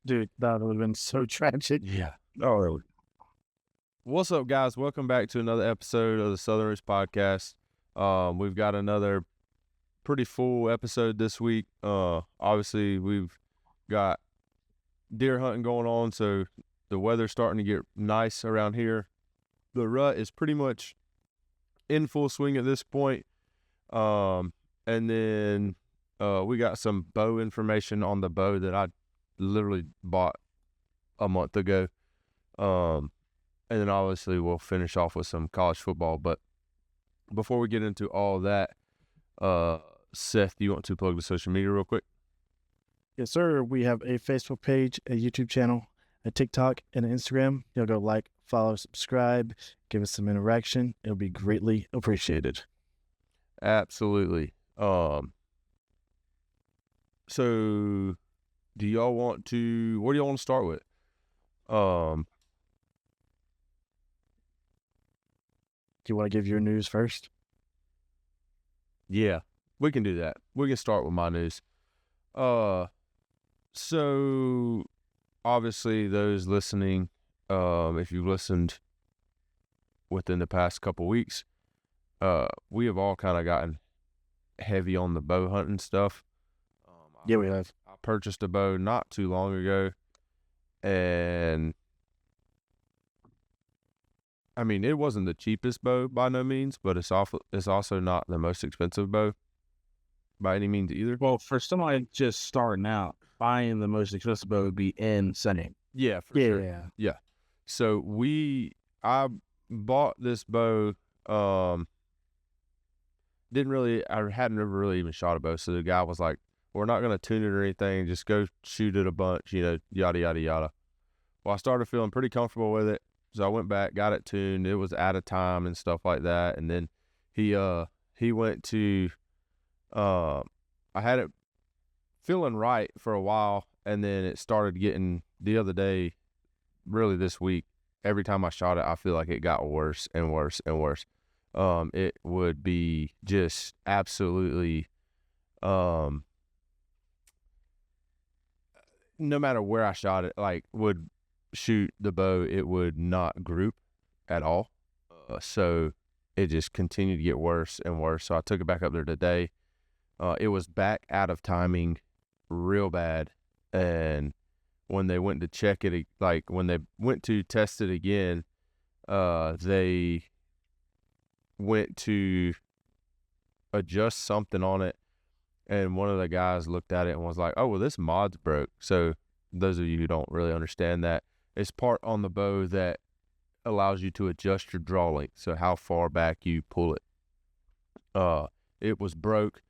Dude, that would have been so tragic. Yeah. Oh, What's up, guys? Welcome back to another episode of the Southerners Podcast. We've got another pretty full episode this week. Obviously, we've got deer hunting going on, so the weather's starting to get nice around here. The rut is pretty much in full swing at this point. And then we got some bow information on the bow that I literally bought a month ago. And then obviously we'll finish off with some college football. But before we get into all that, Seth, do you want to plug the social media real quick? Yes, sir. We have a Facebook page, a YouTube channel, a TikTok, and an Instagram. You'll go like, follow, subscribe, give us some interaction. It'll be greatly appreciated. Absolutely. So do y'all want to, what do y'all want to start with? Do you want to give your news first? Yeah, we can do that. We can start with my news. So obviously those listening, if you've listened within the past couple weeks, we have all kind of gotten heavy on the bow hunting stuff. Yeah, we have. I purchased a bow not too long ago, and I mean, it wasn't the cheapest bow by no means, but it's also not the most expensive bow by any means either. well, for somebody just starting out, buying the most expensive bow would be insane. Yeah, for sure. Yeah. Yeah. So I bought this bow. I hadn't ever really even shot a bow. So the guy was like, we're not going to tune it or anything. Just go shoot it a bunch, yada, yada, yada. Well, I started feeling pretty comfortable with it. So I went back, got it tuned. It was out of time and stuff like that. And then he went to, I had it feeling right for a while. And then it started getting, the other day, really this week, every time I shot it, I feel like it got worse and worse and worse. It would be just absolutely, no matter where I shot it, like would shoot the bow, it would not group at all. So it just continued to get worse and worse. So I took it back up there today. It was back out of timing real bad. And when they went to check it, like when they went to test it again, they went to adjust something on it. And one of the guys looked at it and was like, oh, well, this mod's broke. So those of you who don't really understand that, it's part on the bow that allows you to adjust your draw length, so how far back you pull it. It was broke,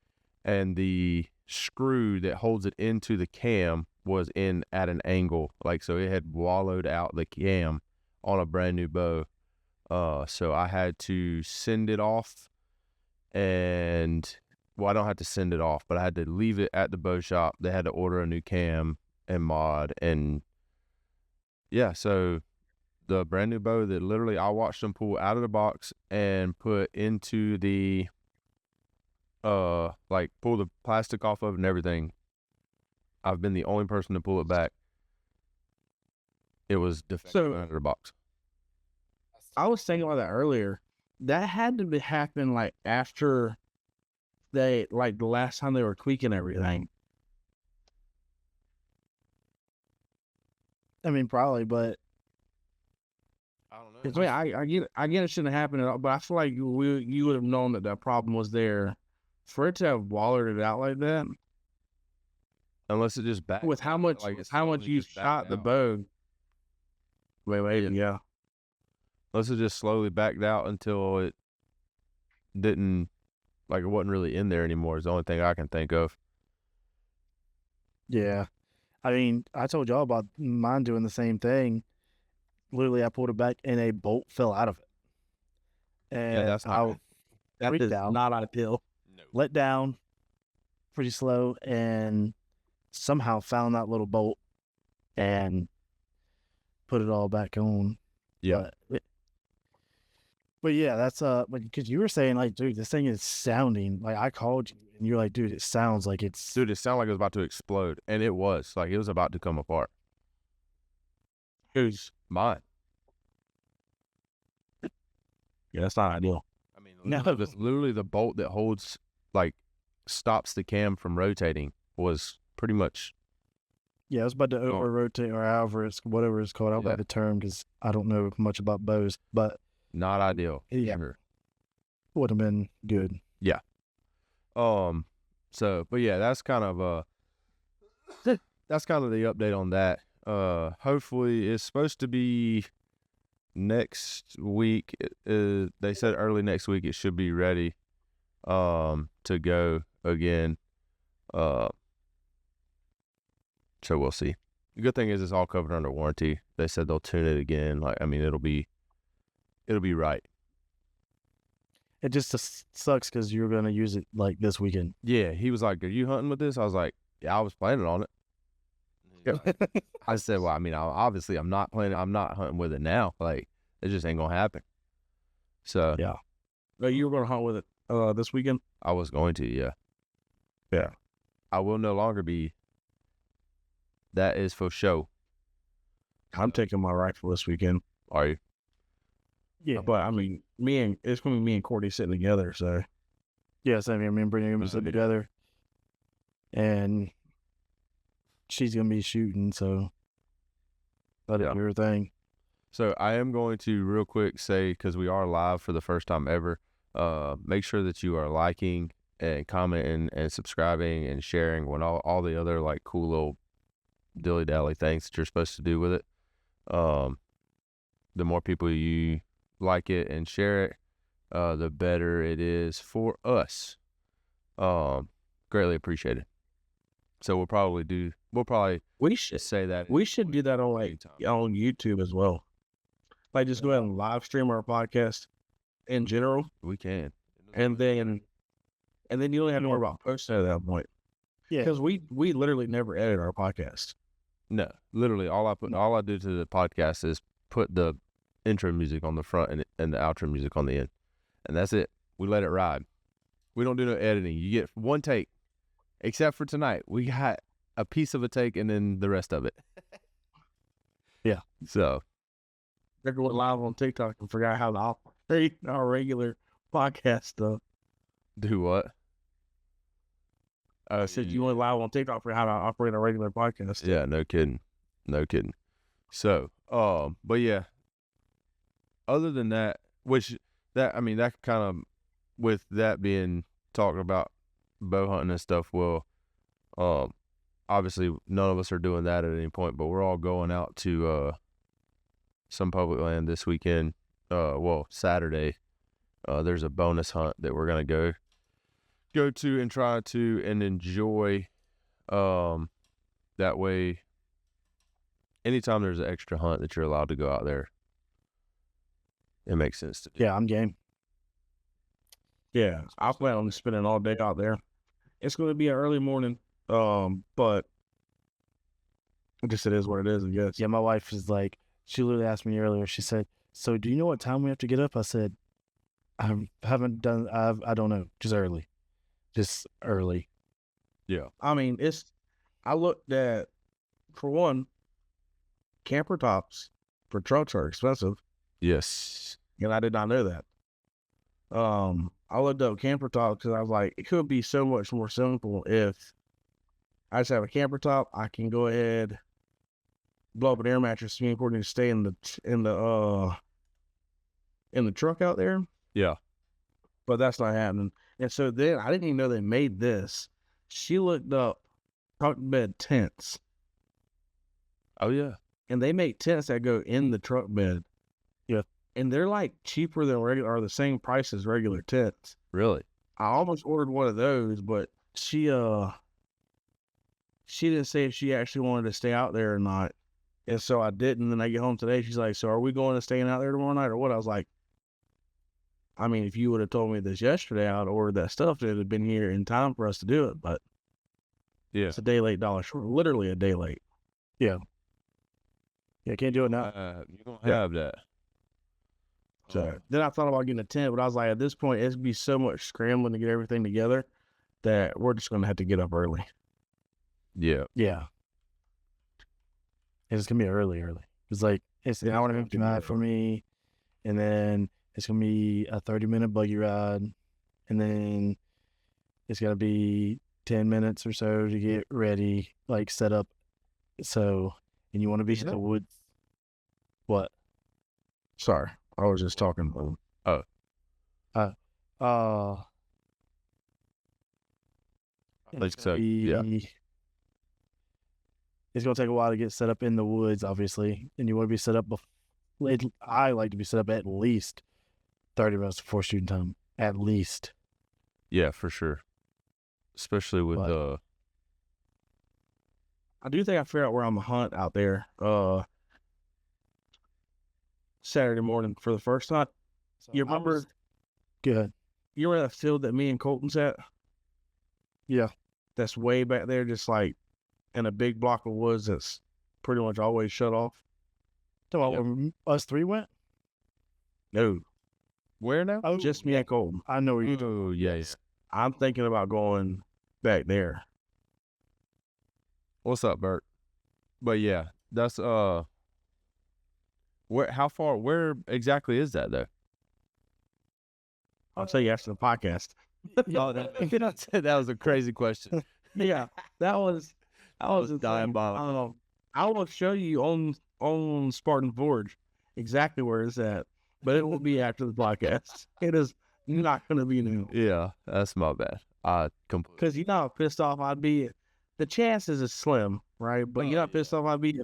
and the screw that holds it into the cam was in at an angle, like so it had wallowed out the cam on a brand new bow. So I had to send it off, and well, I don't have to send it off, but I had to leave it at the bow shop. They had to order a new cam and mod, and yeah, so the brand new bow that literally I watched them pull out of the box and put into the, like pull the plastic off of it and everything. I've been the only person to pull it back. It was defective out of the box. I was thinking about that earlier. That had to happen like after they, like the last time they were tweaking everything. I mean, probably, but I don't know. I mean, I get it shouldn't have happened at all, but I feel like you would have known that problem was there. For it to have wallered it out like that, Unless it just backed with how much like it's how much slowly you just backed shot the out. bow. Yeah. Unless it just slowly backed out until it didn't, like it wasn't really in there anymore is the only thing I can think of. yeah. I mean, I told y'all about mine doing the same thing. Literally, I pulled it back and a bolt fell out of it. And that's not I good. That freaked is out. not ideal. No. let down pretty slow and somehow found that little bolt and put it all back on. Yeah. But yeah, that's because you were saying like, dude, this thing is sounding like, I called you and you're like, dude, it sounds like it's Dude, it sounded like it was about to explode, and it was. Like, it was about to come apart. Who's Mine. yeah, that's not ideal. I mean, No. literally the bolt that holds, like, stops the cam from rotating was pretty much. Yeah, I was about to Oh. over rotate or however it's whatever it's called. I don't Yeah. know the term because I don't know much about bows, but Not ideal. Yeah. Sure. would have been good. So, but yeah, that's kind of the update on that. Hopefully it's supposed to be next week. They said early next week it should be ready to go again. So we'll see. The good thing is it's all covered under warranty. They said they'll tune it again. Like, I mean, it'll be right. It just sucks because you're going to use it like this weekend. Yeah, he was like, "Are you hunting with this?" I was like, "Yeah, I was planning on it." I said, "Well, I mean, obviously, I'm not hunting with it now. Like, it just ain't gonna happen." So Yeah. No, you were going to hunt with it this weekend? I was going to, yeah. Yeah. I will no longer be. That is for show. I'm taking my rifle this weekend. Are you? Yeah. But I mean, it's going to be me and Courtney sitting together. So Yeah, same here. Me and Brittany are going to sit together. And she's going to be shooting, so that'll be her thing. So I am going to real quick say, because we are live for the first time ever, make sure that you are liking and commenting and subscribing and sharing when all the other like cool little dilly-dally things that you're supposed to do with it. The more people you like it and share it, the better it is for us. Greatly appreciated. So we should say that. we should do that on anytime. on YouTube as well. Like just go ahead and live stream our podcast in general, We can. and then you don't have to worry about posting at that point. Yeah. Because we literally never edit our podcast. No, literally all I do to the podcast is put the intro music on the front and the outro music on the end, and that's it. We let it ride. We don't do no editing. You get one take, except for tonight. We got a piece of a take and then the rest of it. Yeah. So They're going live on TikTok and forgot how to operate our regular podcast stuff. do what? I said you went live on TikTok for how to operate a regular podcast. Yeah, no kidding. So, but yeah. Other than that, that kind of, with that being talking about bow hunting and stuff, well, obviously none of us are doing that at any point, but we're all going out to some public land this weekend. Saturday. There's a bonus hunt that we're gonna go to and try to and enjoy. That way, anytime there's an extra hunt that you're allowed to go out there, it makes sense to do. Yeah, I'm game. Yeah, I plan on spending all day out there. It's going to be an early morning, but I guess it is what it is, I guess. Yeah, my wife is like, she literally asked me earlier. She said, "So do you know what time we have to get up?" I said, "I haven't done, I don't know, just early. Yeah. I mean, I looked at, for one, camper tops for trucks are expensive, Yes. and I did not know that. I looked up camper tops because I was like, it could be so much more simple if I just have a camper top. I can go ahead, blow up an air mattress, me and Courtney to stay in the truck out there. Yeah. But that's not happening. And so then I didn't even know they made this. She looked up truck bed tents, Oh yeah. and they make tents that go in the truck bed. Yeah. And they're like cheaper than regular, or the same price as regular tents. Really? I almost ordered one of those, but she didn't say if she actually wanted to stay out there or not. And so I didn't. And then I get home today. She's like, "So are we going to staying out there tomorrow night or what?" I was like, I mean, if you would have told me this yesterday, I would have ordered that stuff. It would have been here in time for us to do it. But Yeah. it's a day late, dollar short. Literally a day late. Yeah, can't do it now. You're gonna Yeah. have that. So then I thought about getting a tent, but I was like, at this point, it'd be so much scrambling to get everything together that we're just going to have to get up early. Yeah. Yeah. It's going to be early because It's like it's an hour and a half drive for me, and then it's gonna be a 30-minute buggy ride, and then it's gotta be 10 minutes or so to get ready, like set up. So, and you want to be in the woods. What? Sorry, I was just talking. It's so, gonna yeah. be- It's gonna take a while to get set up in the woods, obviously, and you want to be set up. I like to be set up at least 30 minutes before shooting time, at least. Yeah, for sure. Especially with But- I do think I figured out where I'm gonna hunt out there. Saturday morning for the first time. You remember? Good. You remember that field that me and Colton's at? Yeah. That's way back there, just like in a big block of woods that's pretty much always shut off. Where us three went? No, where now? Oh, just me and Colton. I know where you. Oh, yeah. I'm thinking about going back there. What's up, Bert? But yeah, that's where exactly is that though? I'll tell you after the podcast. Oh, that was a crazy question. Yeah, that was dying by. I will show you on Spartan Forge exactly where it's at, but it will be after the podcast. It is not going to be new. Yeah, that's my bad. I completely. Because you know how pissed off I'd be. The chances is slim, right? But you know how pissed off I'd be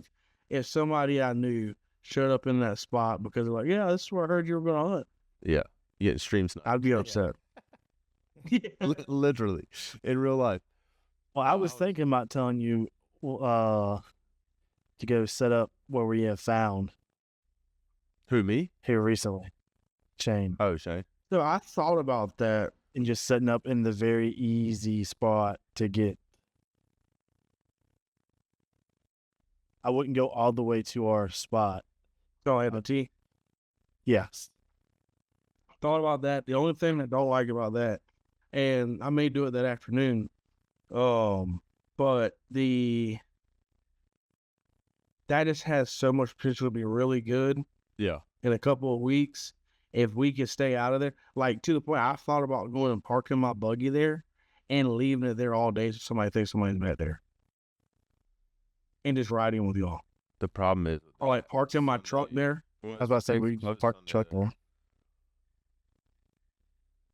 if somebody I knew showed up in that spot because they're like, yeah, this is where I heard you were going to hunt. Yeah, getting stream sniped. I'd be upset. Literally, in real life. Well, I was thinking about telling you to go set up where we have found Who, me? here recently. Shane. Oh, Shane. So I thought about that. And just setting up in the very easy spot to get. I wouldn't go all the way to our spot. So I had the T. Yes. Thought about that. The only thing I don't like about that, and I may do it that afternoon, but that just has so much potential to be really good Yeah. in a couple of weeks if we could stay out of there. Like, to the point I thought about going and parking my buggy there and leaving it there all day so somebody thinks somebody's back there. And just riding with y'all. The problem is. Or like parking my truck there. I was about to say we park the truck there.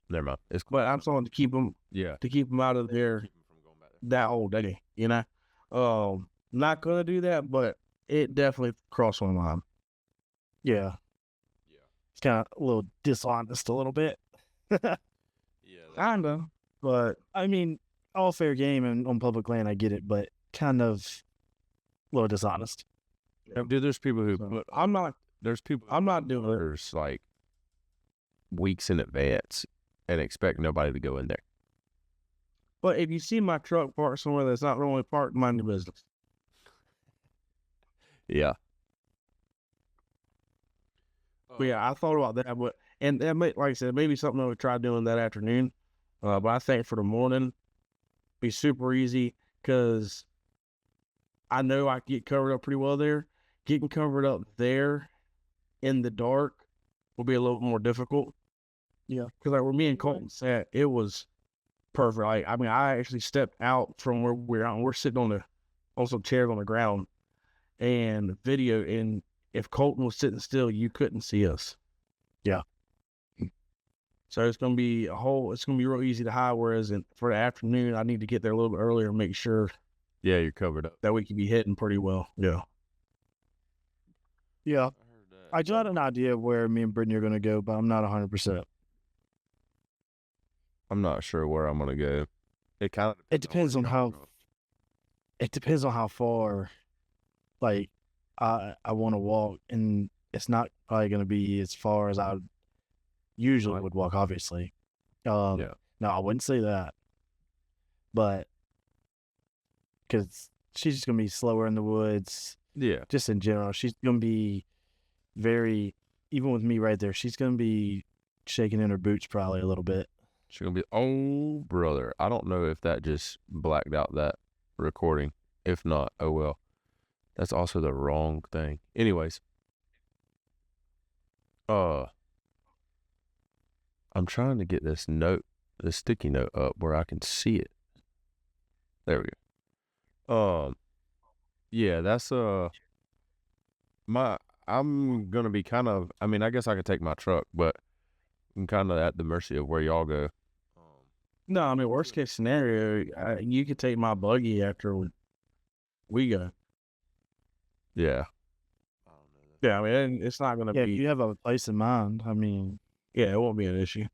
Never mind. It's But I'm starting to keep them out of there Keep 'em from going back there. that whole day, you know? Not gonna do that, but it definitely crossed my mind. Yeah. Yeah. It's kind of a little dishonest a little bit. Yeah. Kinda, but I mean, all fair game and on public land, I get it, but kind of a little dishonest. Dude, there's people who so, put. I'm not doing it. orders like weeks in advance and expect nobody to go in there. But if you see my truck parked somewhere that's not normally parked, mind your business. Yeah. But yeah, I thought about that, but and that may, like I said, maybe something I would try doing that afternoon. But I think for the morning, be super easy because I know I get covered up pretty well there. Getting covered up there in the dark will be a little more difficult. Yeah, because like where me and Colton sat, it was perfect. Like, I mean, I actually stepped out from where we're out, and we're sitting on some chairs on the ground and video. And if Colton was sitting still, you couldn't see us. Yeah. So it's gonna be real easy to hide. Whereas for the afternoon, I need to get there a little bit earlier and make sure Yeah, you're covered up. that we can be hitting pretty well. Yeah. Yeah. I just had an idea of where me and Brittany are going to go, but I'm not 100%. I'm not sure where I'm gonna go. It kind of. It depends on how. It depends on how far, like, I want to walk, and it's not probably going to be as far as I usually would walk. Obviously, Yeah. No, I wouldn't say that, but because she's just going to be slower in the woods, Yeah. just in general. She's going to be very, even with me right there, she's going to be shaking in her boots probably a little bit. She's gonna be. Oh, brother. I don't know if that just blacked out that recording. If not, oh well. That's also the wrong thing. Anyways, I'm trying to get this sticky note up where I can see it. There we go. Yeah, that's I'm gonna be kind of. I mean, I guess I could take my truck, but I'm kind of at the mercy of where y'all go. No, I mean, worst case scenario, you could take my buggy after we go. Yeah. Yeah, I mean, it's not going to Yeah, if be. you have a place in mind, I mean, Yeah, it won't be an issue.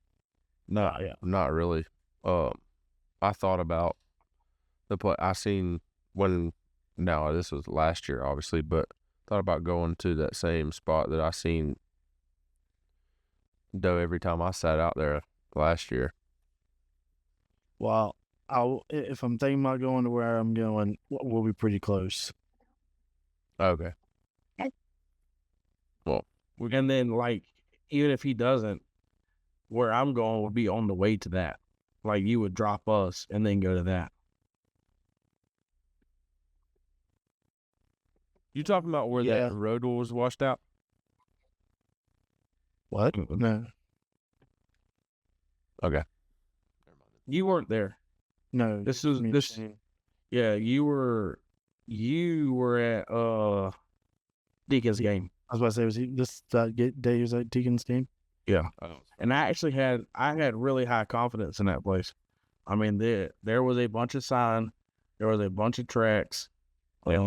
No, yeah. not really. I thought about the place I seen when. Now this was last year, obviously, but thought about going to that same spot that I seen doe every time I sat out there last year. Well, if I'm thinking about going to where I'm going, we'll be pretty close. Okay. Well, And then, like, even if he doesn't, where I'm going would be on the way to that. Like, you would drop us and then go to that. you talking about where Yeah. that road was washed out? What? Mm-mm. No, Okay. You weren't there. no. This was me this. saying- Yeah, you were at Deacon's game. I was about to say, was he that day he was at Deacon's game? Yeah, Oh. and I had really high confidence in that place. I mean, there was a bunch of sign, there was a bunch of tracks. I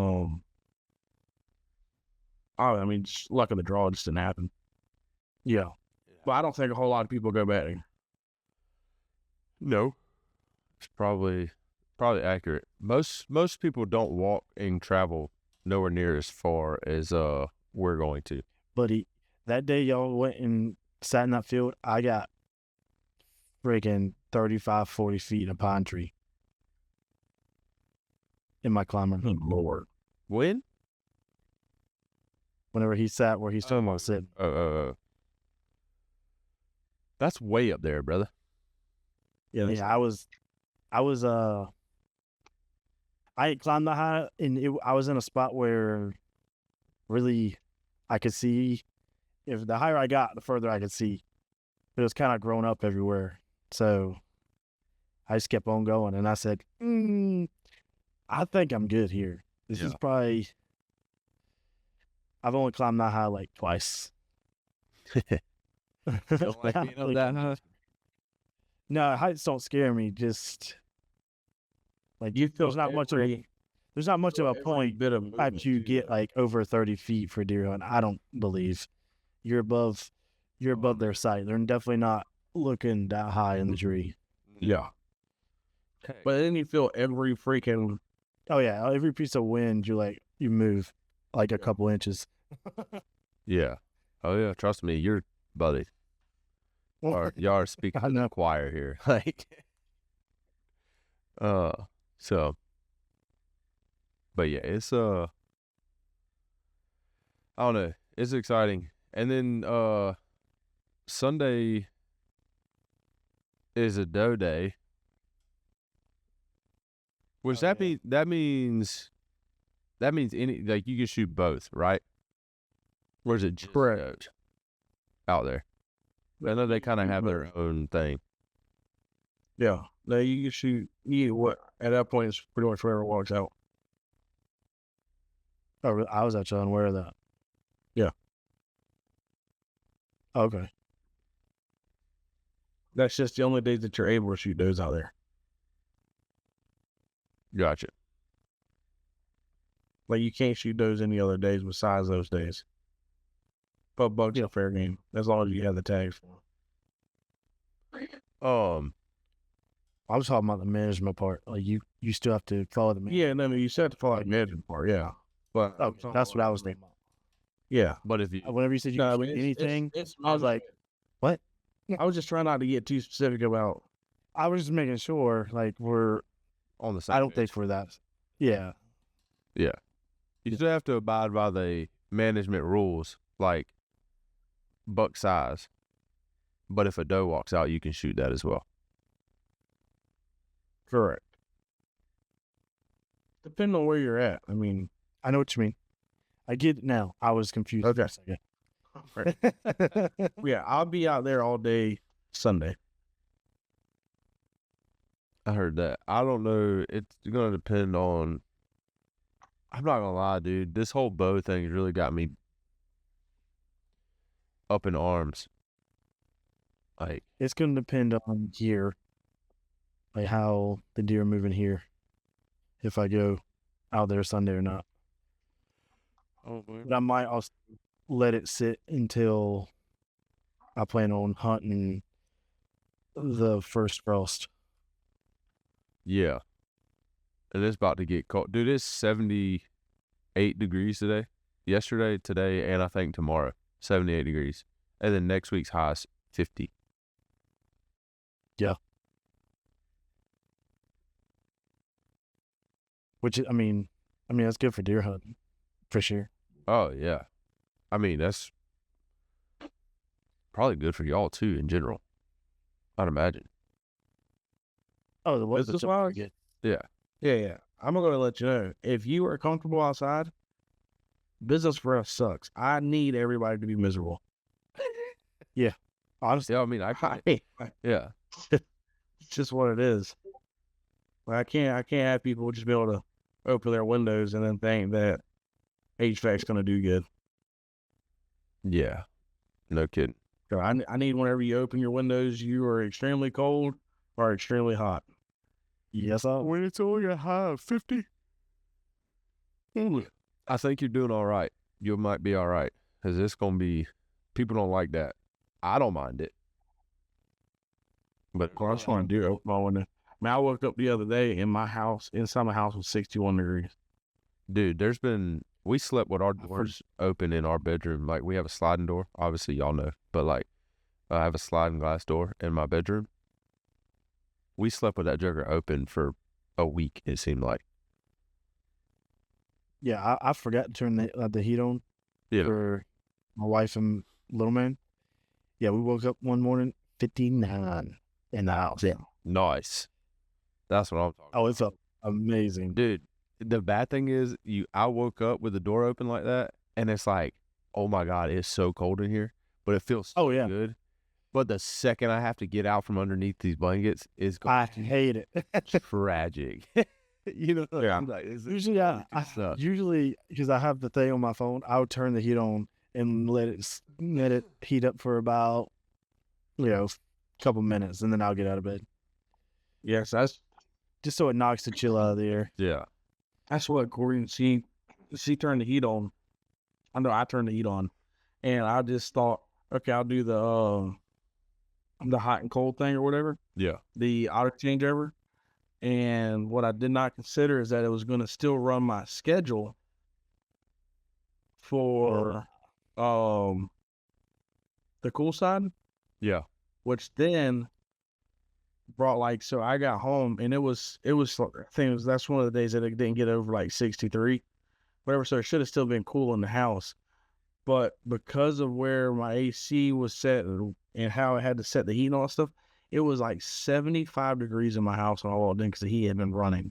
mean, just luck of the draw, it just didn't happen. Yeah. But I don't think a whole lot of people go back there. No. It's probably accurate. Most people don't walk and travel nowhere near as far as we're going to. But that day y'all went and sat in that field, I got freaking 35, 40 feet in a pine tree in my climber. Lord. When? Whenever he sat where he's talking about sitting. That's way up there, brother. Yeah, Yeah, I had climbed that high, and I was in a spot where really I could see. If the higher I got, the further I could see. It was kind of grown up everywhere. So I just kept on going, and I said, I think I'm good here. This is probably, I've only climbed that high like twice. Don't like being up that high? No, heights don't scare me. Just like you feel there's not much of a point bit of after you get like over 30 feet for deer hunt. I don't believe you're above their sight. They're definitely not looking that high in the tree. Yeah. But then you feel every freaking. Oh yeah, every piece of wind you move like a couple inches. Yeah. Oh yeah, trust me, you're buddy. Or y'all are speaking I know. choir here. Like so but yeah, it's I don't know. It's exciting. And then Sunday is a doe day. Which that means any like you can shoot both, right? Or is it just Correct. out there? I know they kind of have their own thing. Yeah. No, you can shoot. What at that point it's pretty much whoever walks out. Oh, I was actually unaware of that. Yeah. Okay. That's just the only days that you're able to shoot those out there. Gotcha. Like you can't shoot those any other days besides those days. But bugs are fair game as long as you have the tags for them. I was talking about the management part. Like you still have to follow the management. Yeah, no, you said to follow the management part. Yeah, but That's what I was thinking about. Yeah, but if you Whenever you said you could shoot anything, I was like, what? I was just trying not to get too specific about. I was just making sure, like, we're on the same I don't page. think we're that. Yeah. Yeah. You still have to abide by the management rules, like buck size. But if a doe walks out, you can shoot that as well. Correct. Depending on where you're at. I mean, I know what you mean. I get it now. I was confused. Okay. For a second. Yeah, I'll be out there all day Sunday. I heard that. I don't know. It's gonna depend on. I'm not gonna lie, dude. This whole bow thing has really got me up in arms. Like, It's going to depend on here, like how the deer are moving here, if I go out there Sunday or not. But I might also let it sit until I plan on hunting the first frost. yeah. And it's about to get cold, dude. It's 78 degrees today. Yesterday, today, and I think tomorrow, 78 degrees. And then next week's high is 50. Which I mean that's good for deer hunting, for sure. Oh yeah. I mean, that's probably good for y'all too in general. I'd imagine. Oh, the weather's Business-wise? good. Yeah. I'm going to let you know. If you are comfortable outside, business for us sucks. I need everybody to be miserable. Honestly, Yeah, I mean, yeah. It's just what it is. Like, I can't have people just be able to open their windows and then think that HVAC's going to do good. Yeah. No kidding. So I need whenever you open your windows, you are extremely cold or extremely hot. yes, When it's only a high of 50. I think you're doing all right. You might be all right. Because it's going to be, people don't like that. I don't mind it. But Of course, I just want to do open my window. I mean, I woke up the other day and my house, inside my house, was 61 degrees. dude, we slept with our doors open in our bedroom. Like, we have a sliding door. Obviously, y'all know. But, like, I have a sliding glass door in my bedroom. We slept with that joker open for a week, it seemed like. Yeah, I forgot to turn the heat on for my wife and little man. Yeah, we woke up one morning, 59 in the house. Yeah. Nice. That's what I'm talking about. Oh, it's amazing. Dude, the bad thing is, I woke up with the door open like that, and it's like, oh my God, it's so cold in here, but it feels so good. But the second I have to get out from underneath these blankets, it's I hate it. tragic. You know, Yeah. like, Usually, because I have the thing on my phone, I would turn the heat on and let it heat up for about, a couple minutes, and then I'll get out of bed. Yes, that's Just so it knocks the chill out of the air. yeah. That's what Corey, she turned the heat on. I know I turned the heat on, and I just thought, okay, I'll do the hot and cold thing or whatever, Yeah. the auto changeover. And what I did not consider is that it was going to still run my schedule for the cool side, Yeah. which then brought so I got home and it was I think that's one of the days that it didn't get over like 63, whatever. So it should have still been cool in the house, but because of where my AC was set and how I had to set the heat and all that stuff, it was like 75 degrees in my house when I walked in because the heat had been running.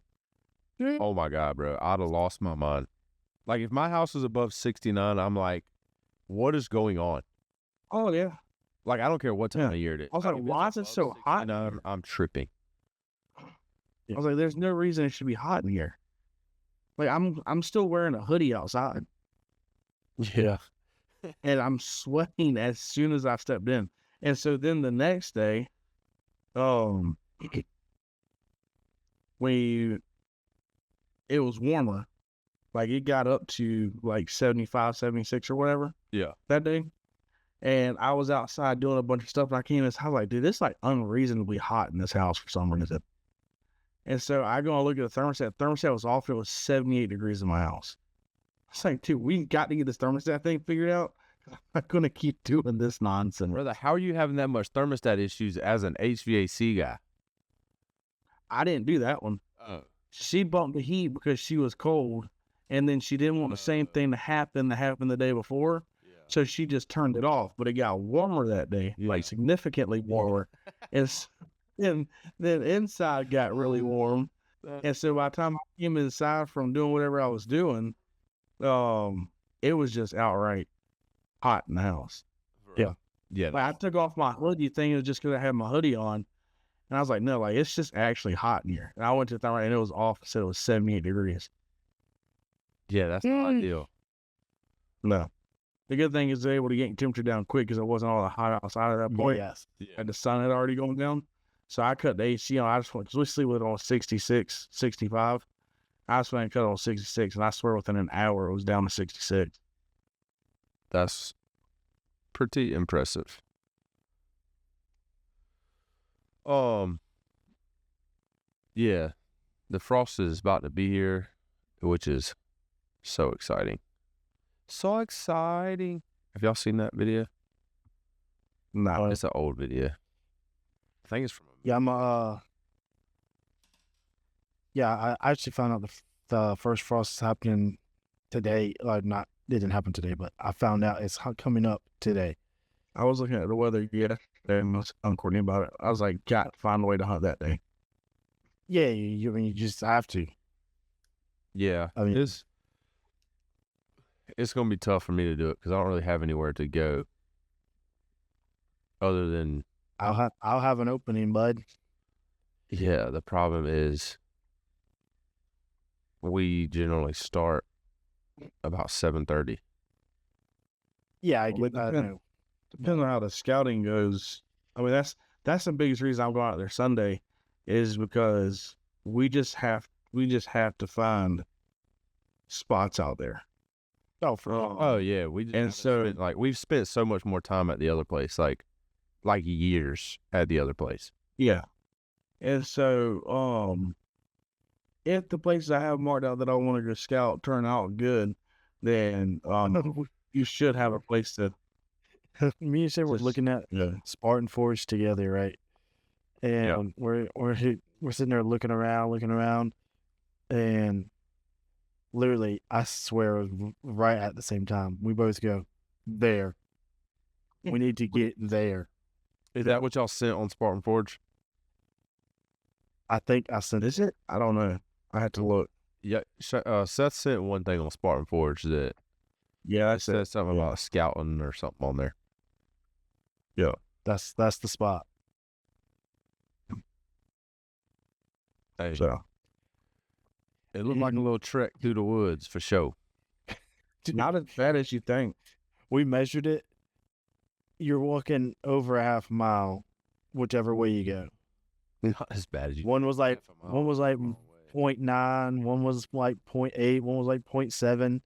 Oh my God, bro. I'd have lost my mind. Like, if my house was above 69, I'm like, what is going on? Oh yeah. Like, I don't care what time Yeah. of year it is. I was like, if it's why is it above so hot? 69, I'm tripping. I was like, there's no reason it should be hot in here. Like, I'm still wearing a hoodie outside Yeah. and I'm sweating as soon as I stepped in. And so then the next day, it was warmer. Like, it got up to like 75, 76 or whatever Yeah. that day. And I was outside doing a bunch of stuff, and I came in this house like, dude, it's like unreasonably hot in this house for some reason. And so I go and look at the thermostat. The thermostat was off. It was 78 degrees in my house. I was like, dude, we got to get this thermostat thing figured out. I'm not going to keep doing this nonsense. Brother, how are you having that much thermostat issues as an HVAC guy? I didn't do that one. Oh. She bumped the heat because she was cold, and then she didn't want the same thing to happen the day before. So she just turned it off, but it got warmer that day, like significantly warmer. And then inside got really warm. And so by the time I came inside from doing whatever I was doing, it was just outright hot in the house. Yeah. Yeah. Like I took off my hoodie thing, it was just because I had my hoodie on. And I was like, no, like it's just actually hot in here. And I went to the thermometer and it was off. It said it was 78 degrees. Yeah, that's not ideal. No. The good thing is they're able to get temperature down quick because it wasn't all the hot outside at that point. Yes. And the sun had already gone down. So I cut the AC on. I just went, because we sleep with it on 66, 65. I just went and cut it on 66. And I swear within an hour it was down to 66. That's pretty impressive. Yeah, the frost is about to be here, which is so exciting. So exciting. Have y'all seen that video? No. It's an old video. I think it's from Yeah, I actually found out the first frost is happening today. Not it didn't happen today, but I found out it's coming up today. I was looking at the weather yesterday and was telling Courtney about it. I was like, got to find a way to hunt that day. Yeah, you just have to. Yeah, I mean, it's gonna be tough for me to do it because I don't really have anywhere to go other than I'll have an opening, bud. yeah. The problem is we generally start about 7:30. Yeah, I Well, know. Depends on how the scouting goes. I mean, that's the biggest reason I'm going out there Sunday, is because we just have to find spots out there. Oh, for Oh yeah, we just and haven't so- spent, we've spent so much more time at the other place, like years at the other place. Yeah. And so, if the places I have marked out that I want to go scout turn out good, then you should have a place to. me and Sarah were Just- looking at Yeah. Spartan Forge together, right? And we're sitting there looking around, and literally, I swear, it was right at the same time. We both go there. We need to get there. Is that what y'all sent on Spartan Forge? I think I sent Is it? I don't know. I had to look. Yeah, Seth sent one thing on Spartan Forge that Yeah, it that's said it. something Yeah. about scouting or something on there. That's the spot. Hey, So it looked like a little trek through the woods for sure. not as bad as you think. We measured it. You're walking over a half mile, whichever way you go. Not as bad as you. One was like half a mile one was like the wrong way. 0.9, one was like 0.8, one was like 0.7.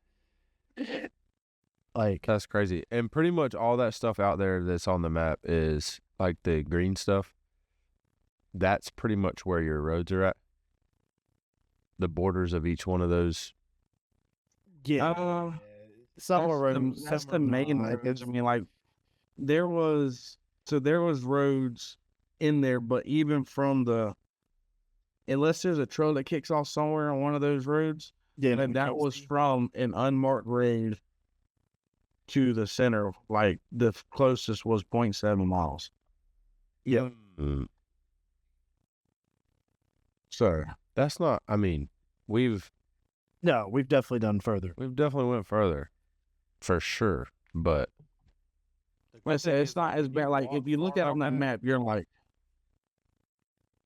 Like, That's crazy. And pretty much all that stuff out there that's on the map is like the green stuff. That's pretty much where your roads are at. The borders of each one of those. yeah, some are roads. That's some the are main not. roads. I mean, like there was roads in there, but even from unless there's a trail that kicks off somewhere on one of those roads, Yeah, and that was from an unmarked road to the center. Like the closest was 0.7 miles. Yeah. Mm, So that's not. I mean, we've No, we've definitely done further. definitely went further, for sure. But like I said, it's not as bad. Like if you look at it on that map, you're like,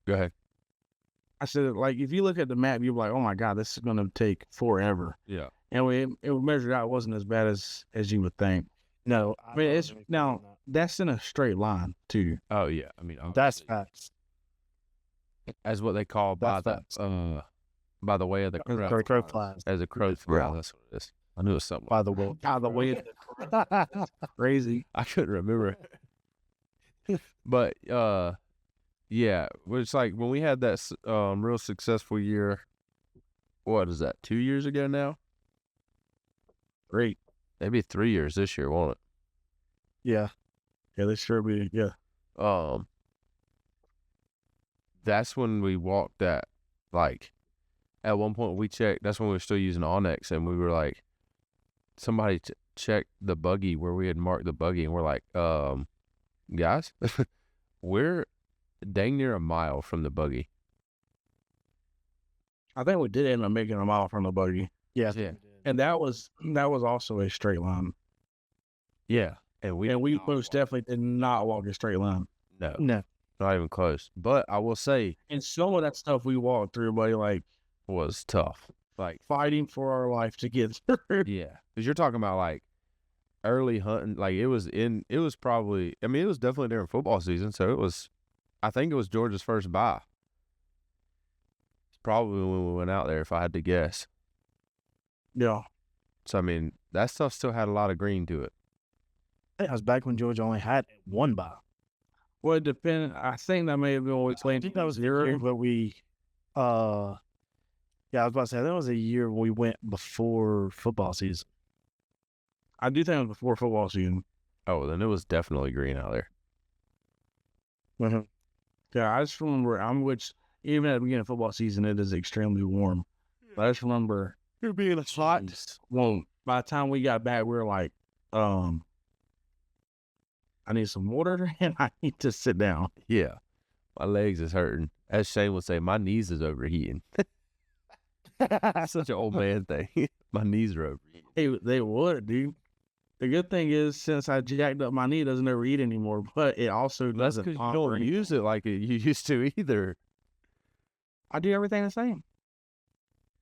go ahead. I said, like if you look at the map, you're like, oh my god, this is gonna take forever. Yeah. And it measured out, it wasn't as bad as you would think. No, I mean, it's now that's in a straight line too. Oh yeah. I mean, that's obviously, facts. as what they call by That's the by the way of the crow. Crow flies. As a crow flies. That's what it is. I knew it was something. By the way, By the way, crazy. I couldn't remember. But yeah, it's like when we had that real successful year. What is that? 2 years ago now? Great. Maybe 3 years this year, won't yeah, Yeah, they sure be. Yeah. it? That's when we walked that. Like, at one point we checked. That's when we were still using Onyx, and we were like, somebody checked the buggy where we had marked the buggy, and we're like, guys, we're dang near a mile from the buggy. I think we did end up making a mile from the buggy. yeah, Yeah. And that was also a straight line. Yeah, and we most definitely did not walk a straight line. no, No. not even close. But I will say And some of that stuff we walked through, buddy, like was tough. Like fighting for our life to get through. yeah, because you're talking about like early hunting. Like it was probably. I mean, it was definitely during football season, so it was. I think it was Georgia's first bye. It's probably when we went out there, if I had to guess. Yeah. So I mean, that stuff still had a lot of green to it. That was back when Georgia only had one bye. Well, it depended. I think that may have been when we I played. think that was the year where we, yeah, I was about to say, that was a year we went before football season. I do think it was before football season. Oh, then it was definitely green out there. Mm-hmm. Yeah, I just remember, even at the beginning of football season, it is extremely warm. But I just remember You're being a hot. Well, by the time we got back, we were like, I need some water and I need to sit down. Yeah, my legs is hurting. As Shane would say, my knees is overheating. Such an old man thing. My knees are overheating. They would, dude. The good thing is, since I jacked up my knee, it doesn't overheat anymore. But it also That's doesn't. because you don't use it like you used to either. I do everything the same.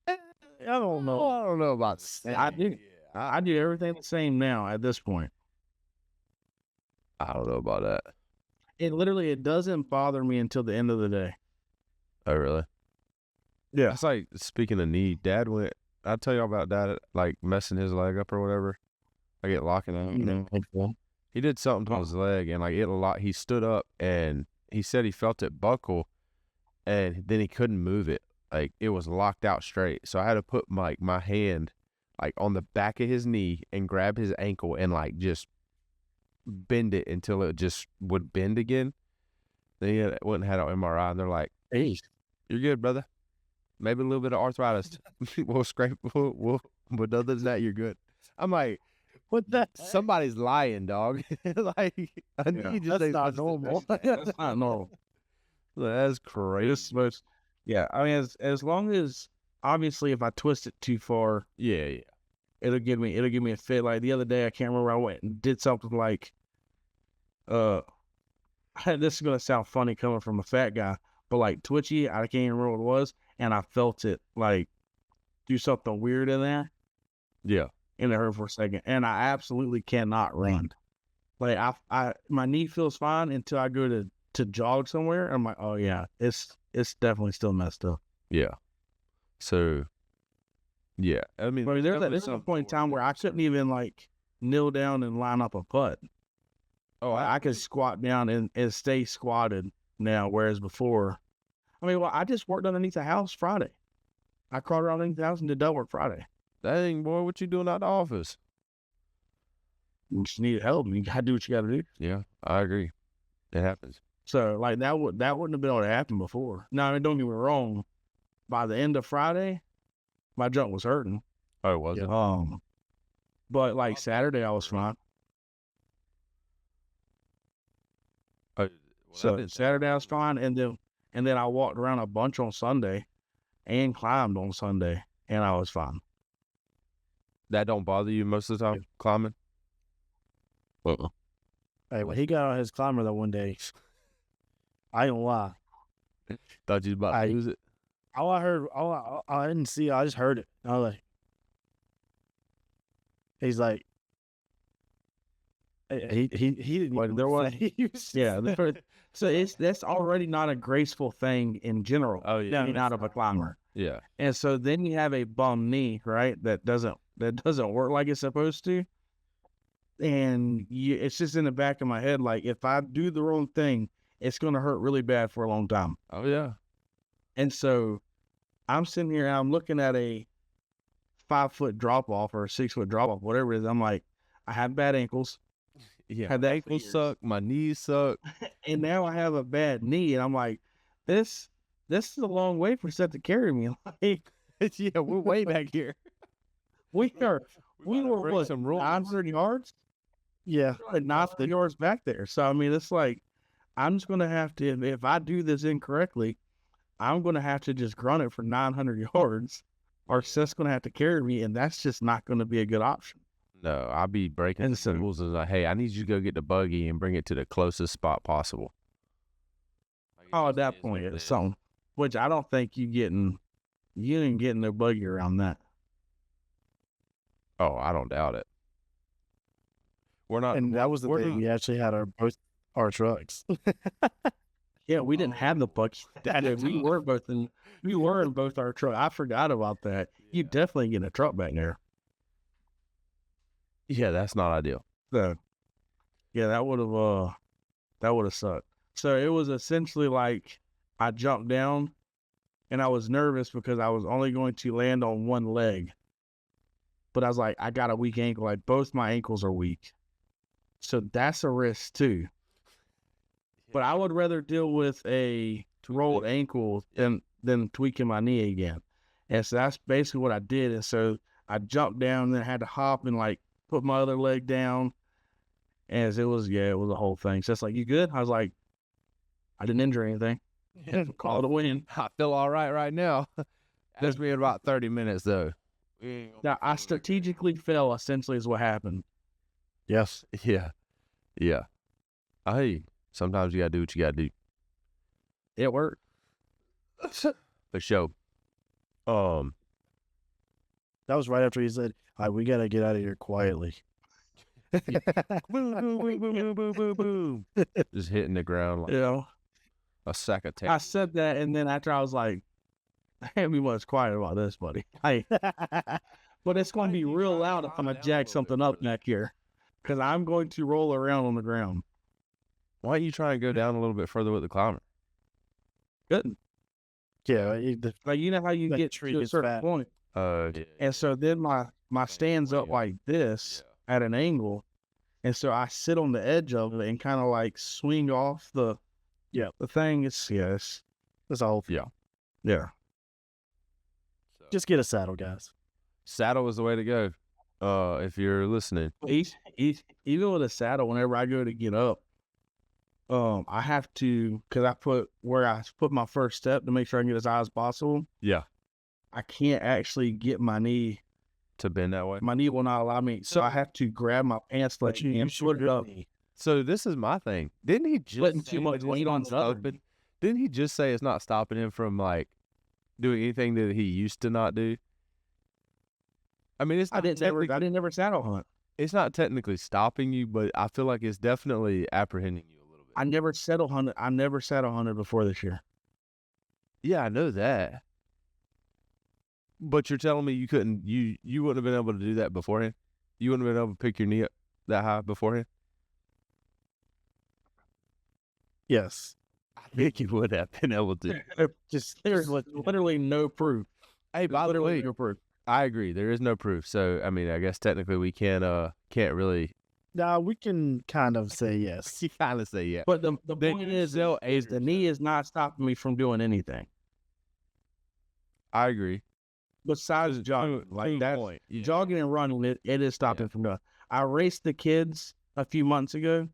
I don't know. I don't know about that. I do. I do everything the same now at this point. I don't know about that. It doesn't bother me until the end of the day. Oh, really? Yeah. It's like, speaking of knee, Dad went, I'll tell y'all about Dad, like, messing his leg up or whatever. Like, it locking up. He did something to his leg, and, like, he stood up, and he said he felt it buckle, and then he couldn't move it. Like, it was locked out straight. So I had to put, my hand, like, on the back of his knee and grab his ankle and, like, just bend it until it just would bend again. Then he went and had an MRI, and they're like, Hey, "You're good, brother. Maybe a little bit of arthritis. We'll scrape. But other than that, you're good." I'm like, what the? somebody's lying, dog. Like, I need you to That's say not something. normal. That's not normal. That's crazy. It's supposed, yeah. I mean, as long as obviously, if I twist it too far, Yeah. it'll give me a fit. Like the other day, I can't remember. I went and did something like, this is gonna sound funny coming from a fat guy, but like twitchy. I can't even remember what it was, and I felt it like do something weird in there, Yeah. and it hurt for a second. And I absolutely cannot run. Like my knee feels fine until I go to jog somewhere. I'm like, oh yeah, it's definitely still messed up. Yeah. So, yeah. I mean, But there's a point in time where I couldn't even like kneel down and line up a putt. Oh, I could squat down and stay squatted now, whereas before, I mean, well, I just worked underneath the house Friday. I crawled around underneath the house and did duct work Friday. dang, boy, what you doing out the office? You just need help. You gotta do what you gotta do. Yeah, I agree. It happens. So like that wouldn't have been able to happen before. Now, I mean, don't get me wrong. By the end of Friday, my junk was hurting. Oh, was it? But like Saturday, I was fine. Oh, well, So Saturday I was fine, and then I walked around a bunch on Sunday, and climbed on Sunday, and I was fine. that don't bother you most of the time, climbing? Hey, when he got on his climber that one day, I ain't gonna lie. Thought you was about to lose it. All I heard, I didn't see it, I just heard it. I was like, he's like, he didn't Like, even there was- say he was- Yeah, so that's already not a graceful thing in general. Oh, yeah. Coming out of a climber, Yeah. and so then you have a bum knee, right? That doesn't work like it's supposed to, and it's just in the back of my head. Like if I do the wrong thing, it's gonna hurt really bad for a long time. Oh, yeah. And so I'm sitting here and I'm looking at a 5-foot drop off or a 6-foot drop off, whatever it is. I'm like, I have bad ankles, Yeah. had My that for ankles years. suck. My knees suck. and now I have a bad knee, and I'm like, this is a long way for Seth to carry me. Like Yeah, we're way back here. we were break what, some rules. 900 yards? Yeah, We're like 900 yards back there. So I mean, it's like I'm just gonna have to, if I do this incorrectly, I'm gonna have to just grunt it for 900 yards, or Seth's gonna have to carry me, and that's just not gonna be a good option. No, I'll be breaking And the so- rules. Like, hey, I need you to go get the buggy and bring it to the closest spot possible. Like, it Oh, at just that is what point, it it's is. something. Which I don't think you ain't getting no buggy around that. Oh, I don't doubt it. We're not. And that was the we're thing. not- We actually had both our trucks. Yeah, we didn't have the buggy. We were in both our truck. I forgot about that. You definitely get a truck back there. Yeah, that's not ideal. So, yeah, that would have sucked. So it was essentially like I jumped down, and I was nervous because I was only going to land on one leg. But I was like, I got a weak ankle. Like both my ankles are weak, so that's a risk too. But I would rather deal with a rolled ankle than tweaking my knee again. And so that's basically what I did. And so I jumped down, and then had to hop and like put my other leg down. As it was a whole thing. So it's like, you good? I was like, I didn't injure anything. Call it a win. I feel all right now. That's me in about 30 minutes though. Now I strategically fell. Essentially, is what happened. Yes. Yeah, yeah. Hey, sometimes you gotta do what you gotta do. It worked. For sure. That was right after he said, "All right, we got to get out of here quietly." Boom, boom, boom, boom, boom, boom, boom. Just hitting the ground like You know, a sack of tape. I said that, and then after I was like, I can't be much quiet about this, buddy. But it's going to be real loud if I'm going to jack something up back here, because I'm going to roll around on the ground. Why don't you try and go down a little bit further with the climber? Good. Yeah, Like, you know how you That get tree to a gets certain fat. point, Yeah. and so then my stand's up like this at an angle, and so I sit on the edge of it and kind of like swing off the thing. It's that's all. yeah. Just get a saddle, guys. Saddle is the way to go. If you're listening. Even with a saddle, whenever I go to get up, I have to, because I put my first step to make sure I can get as high as possible. Yeah. I can't actually get my knee. To bend that way. My knee will not allow me, so I have to grab my pants leg and put it up. So this is my thing. Didn't he Putting just too say much that weight it's on not something. stopping- Didn't he just say it's not stopping him from like doing anything that he used to not do? I mean, I didn't never saddle hunt. It's not technically stopping you, but I feel like it's definitely apprehending you a little bit. I never saddle hunted before this year. Yeah, I know that. But you're telling me you couldn't, you wouldn't have been able to do that beforehand? You wouldn't have been able to pick your knee up that high beforehand? Yes. I think you would have been able to. There's literally no proof. Hey, by the Literally way, no proof. I agree. There is no proof. So, I mean, I guess technically we can't really. Now we can kind of say yes. You kind of say yeah. But the They point do is sell the Azers, knee is not stopping me from doing anything I agree. besides jogging. Like that, Yeah. jogging and running, it is stopping from doing. I raced the kids a few months ago,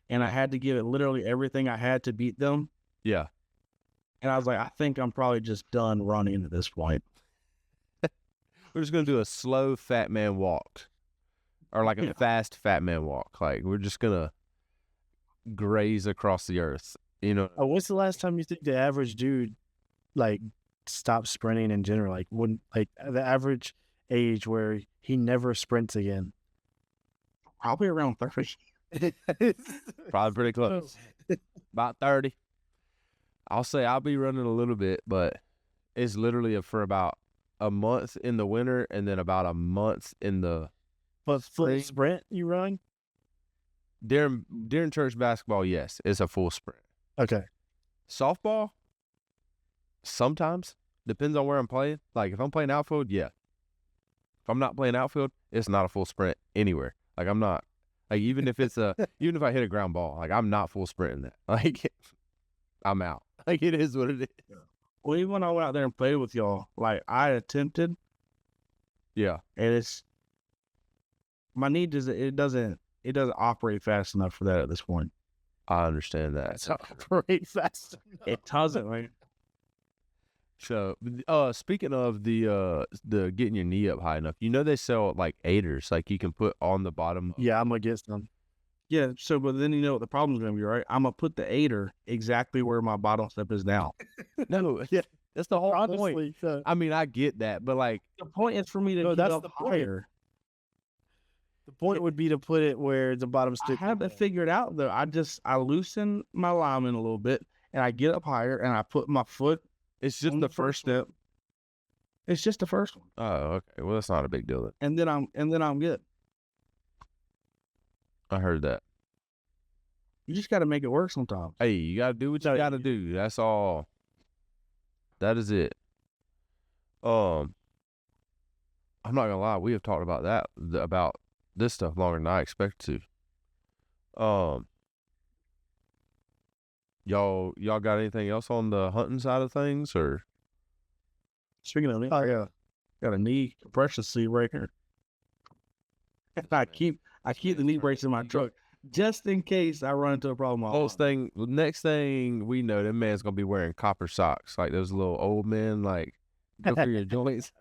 and I had to give it literally everything I had to beat them. Yeah. And I was like, I think I'm probably just done running at this point. We're just going to do a slow fat man walk or like a Yeah. fast fat man walk. Like we're just going to graze across the earth, you know? When's the last time you think the average dude like stopped sprinting in general? Like when the average age where he never sprints again? Probably around 30. Probably pretty close. About 30. I'll say I'll be running a little bit, but it's literally for about a month in the winter and then about a month in the But full Spring. sprint you run? during church basketball. Yes, it's a full sprint. Okay. Softball, sometimes depends on where I'm playing. Like if I'm playing outfield, yeah. If I'm not playing outfield, it's not a full sprint anywhere. Like I'm not. Like even if it's even if I hit a ground ball, like I'm not full sprinting that. Like I'm out. Like it is what it is. Well, even when I went out there and played with y'all, like I attempted, Yeah. and my knee doesn't operate fast enough for that at this point. I understand that. That's operate fast. It doesn't, man. So, speaking of the getting your knee up high enough, they sell like aiders, like you can put on the bottom. Yeah, I'm gonna get some. Yeah. So, but then you know what the problem's gonna be, right? I'm gonna put the aider exactly where my bottom step is now. No, yeah, that's the whole point. Honestly, I mean, I get that, but like, The point is for me to No, get that's up the point. higher. the point would be to put it where the bottom I stick. have it figured out though. I loosen my alignment a little bit, and I get up higher, and I put my foot it's just on the the first step. It's just the first one, Oh, okay. Well, that's not a big deal then. and then I'm good. I heard that. You just got to make it work sometimes. Hey, you gotta do what you No, gotta do. That's all. That is it. I'm not gonna lie. We have talked about about this stuff longer than I expected to. Y'all got anything else on the hunting side of things, or? Speaking of it, I got a knee compression seat right here. And I keep the knee brace in my truck just in case I run into a problem. Next thing we know, that man's gonna be wearing copper socks, like those little old men, like good for your joints.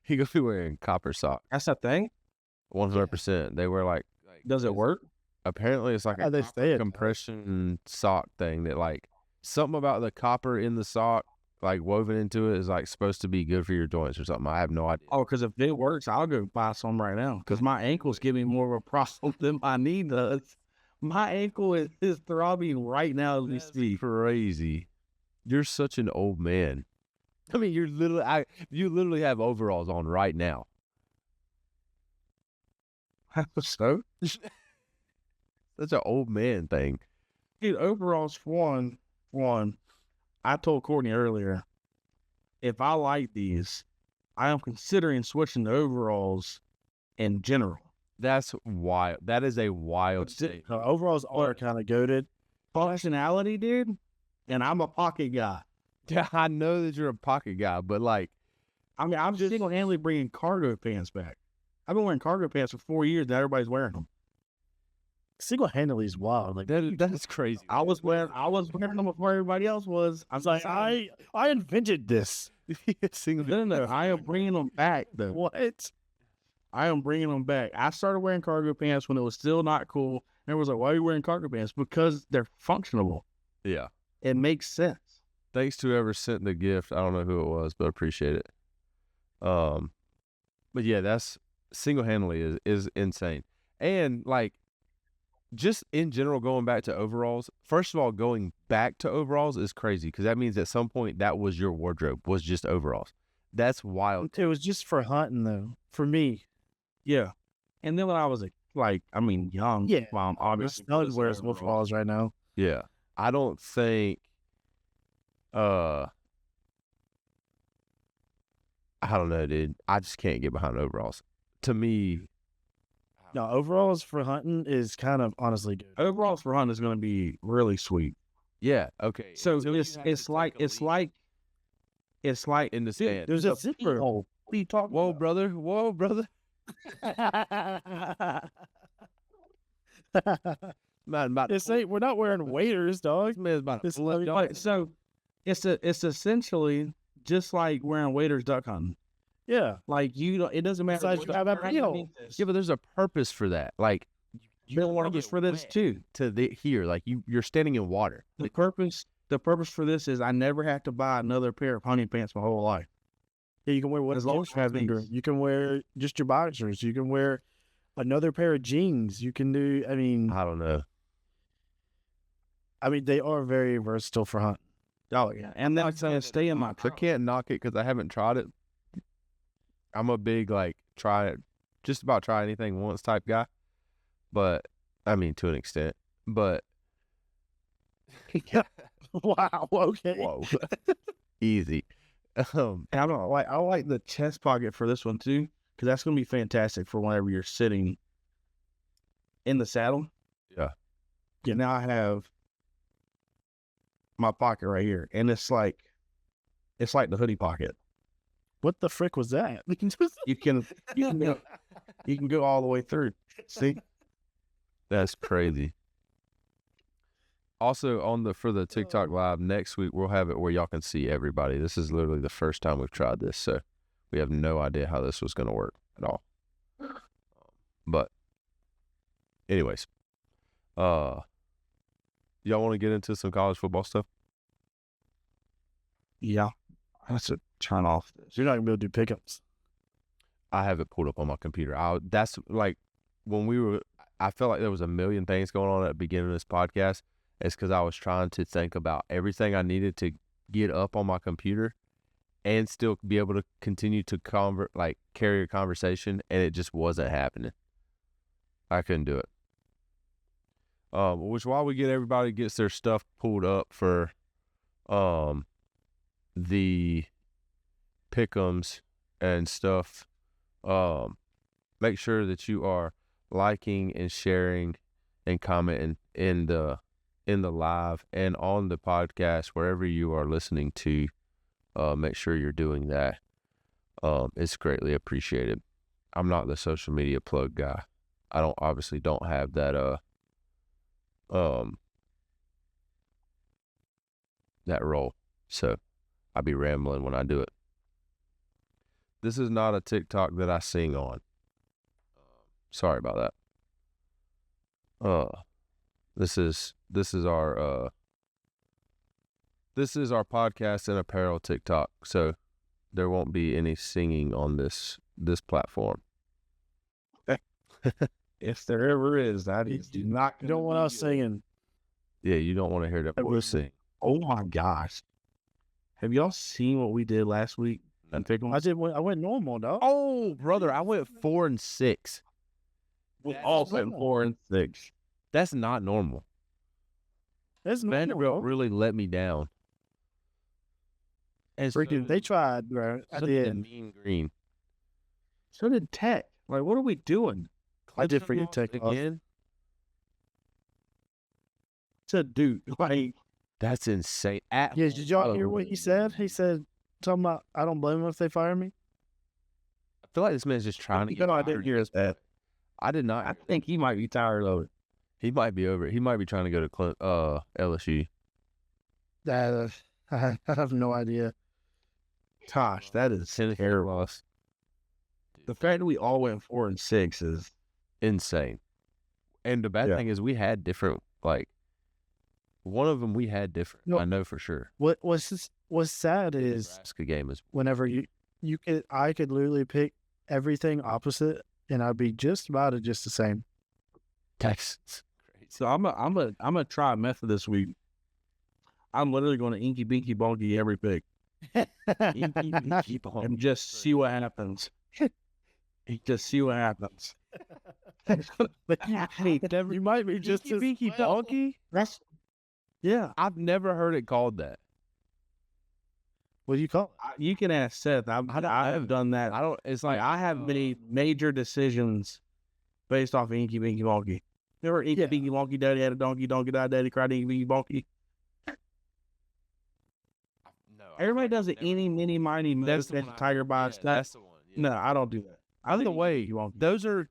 He gonna be wearing copper socks. That's a thing. 100%. They wear like Does it work? apparently it's like How a they copper say it. compression sock thing that like something about the copper in the sock like woven into it is like supposed to be good for your joints or something. I have no idea. Oh, because if it works, I'll go buy some right now. Because my ankle's giving me more of a problem than my knee does. My ankle is throbbing right now as we speak. Crazy. You're such an old man. I mean, you literally have overalls on right now. So, Such an old man thing. dude, overalls for one. I told Courtney earlier, if I like these, I am considering switching to overalls in general. That's wild. That is a wild statement. Overalls are kind of goated. Functionality, dude, and I'm a pocket guy. Yeah, I know that you're a pocket guy, but like, I mean, I'm just single-handedly bringing cargo pants back. I've been wearing cargo pants for 4 years. Now everybody's wearing them. Single-handedly is wild. Like that's crazy. I was wearing them before everybody else was. I was like, I invented this. No. I am bringing them back though. What? I am bringing them back. I started wearing cargo pants when it was still not cool. And everyone's like, why are you wearing cargo pants? Because they're functional. Yeah. It makes sense. Thanks to whoever sent the gift. I don't know who it was, but I appreciate it. But yeah, that's single-handedly is insane. And like, just in general, going back to overalls, first of all, going back to overalls is crazy because that means at some point that was your wardrobe, was just overalls. That's wild. It was just for hunting, though. For me. Yeah. And then when I was young, Yeah. Mom, obviously No one wears overalls right now. Yeah. I don't think, I don't know, dude. I just can't get behind overalls. To me, No, overalls for hunting is kind of honestly good. overalls for hunting is going to be really sweet. yeah, okay. So Until you have to it's take like a leak in the stand. There's a zipper hole. What are you talking Whoa, about? brother. Whoa, brother. Man, about This ain't. We're not wearing waders, dog. man's about to This flip y'all. But, so it's essentially just like wearing waders duck hunting. Yeah. Like it doesn't matter. Besides, what you have you're that peel. underneath this. Yeah, but there's a purpose for that. Like, There's a purpose for this too. here, like you're standing in water. The purpose for this is I never have to buy another pair of hunting pants my whole life. Yeah, you can wear what As long as you have these. You can wear just your boxers. You can wear another pair of jeans. You can do. I mean, they are very versatile for hunting. Oh yeah, and then I stay in my I truck. can't knock it because I haven't tried it. I'm a big just about try anything once type guy, but I mean to an extent. But Wow. Okay. whoa, easy. And I like the chest pocket for this one too, because that's gonna be fantastic for whenever you're sitting in the saddle. Yeah. Yeah. Now I have my pocket right here, and it's like the hoodie pocket. What the frick was that? You can go all the way through. See, That's crazy. Also for the TikTok live next week, we'll have it where y'all can see everybody. This is literally the first time we've tried this, so we have no idea how this was going to work at all. But anyways, y'all want to get into some college football stuff? Yeah. That's to turn off this. You're not gonna be able to do pickups. I have it pulled up on my computer. That's like when I felt like there was a million things going on at the beginning of this podcast. It's because I was trying to think about everything I needed to get up on my computer and still be able to continue to carry a conversation, and it just wasn't happening. I couldn't do it. Which while everybody gets their stuff pulled up for the pick'ems and stuff, make sure that you are liking and sharing and commenting in the live and on the podcast wherever you are listening to. Make sure you're doing that. It's greatly appreciated. I'm not the social media plug guy. I obviously don't have that that role, so I'll be rambling when I do it. This is not a TikTok that I sing on. Sorry about that. This is our podcast and apparel TikTok, so there won't be any singing on this platform. If there ever is, that is not. You don't want us singing. Yeah, you don't want to hear that boy sing. Oh my gosh! Have y'all seen what we did last week? I went normal, dog. Oh, brother, I went 4-6. We all went 4 and 6. That's not normal. That's Vanderbilt normal. really let me down. And Freaking, they tried, bro. so did Mean Green. So did Tech. Like, what are we doing? I did forget Tech again. It's a dude. Like, That's insane. Yeah, did y'all hear what he said? He said something about, I don't blame them if they fire me. I feel like this man's just trying to get I fired. didn't hear that. I did not. I think he might be tired of it. He might be over it. He might be trying to go to LSU. I have no idea. Gosh, that is terrible. Loss. The fact that we all went 4 and 6 is Insane. And the bad thing is we had different, like, one of them we had different. No. I know for sure. What's sad is Nebraska game is whenever I could literally pick everything opposite, and I'd be just about it just the same. Texas. so. I'm gonna try a method this week. I'm literally going to inky binky bonky every pick and just see what happens. Just see what happens. You might be just as Binky Bonky? Yeah. I've never heard it called that. What do you call it? You can ask Seth. I have done that. I don't. It's like I have made major decisions based off of inky binky bonky. Remember inky binky bonky, daddy had a donkey, donkey died, daddy cried, inky binky bonky. No, Everybody does it. Any, mini, miny, That's that's the one tiger by its That's the one. Yeah. No, I don't do that. I By the think way, you won't. those are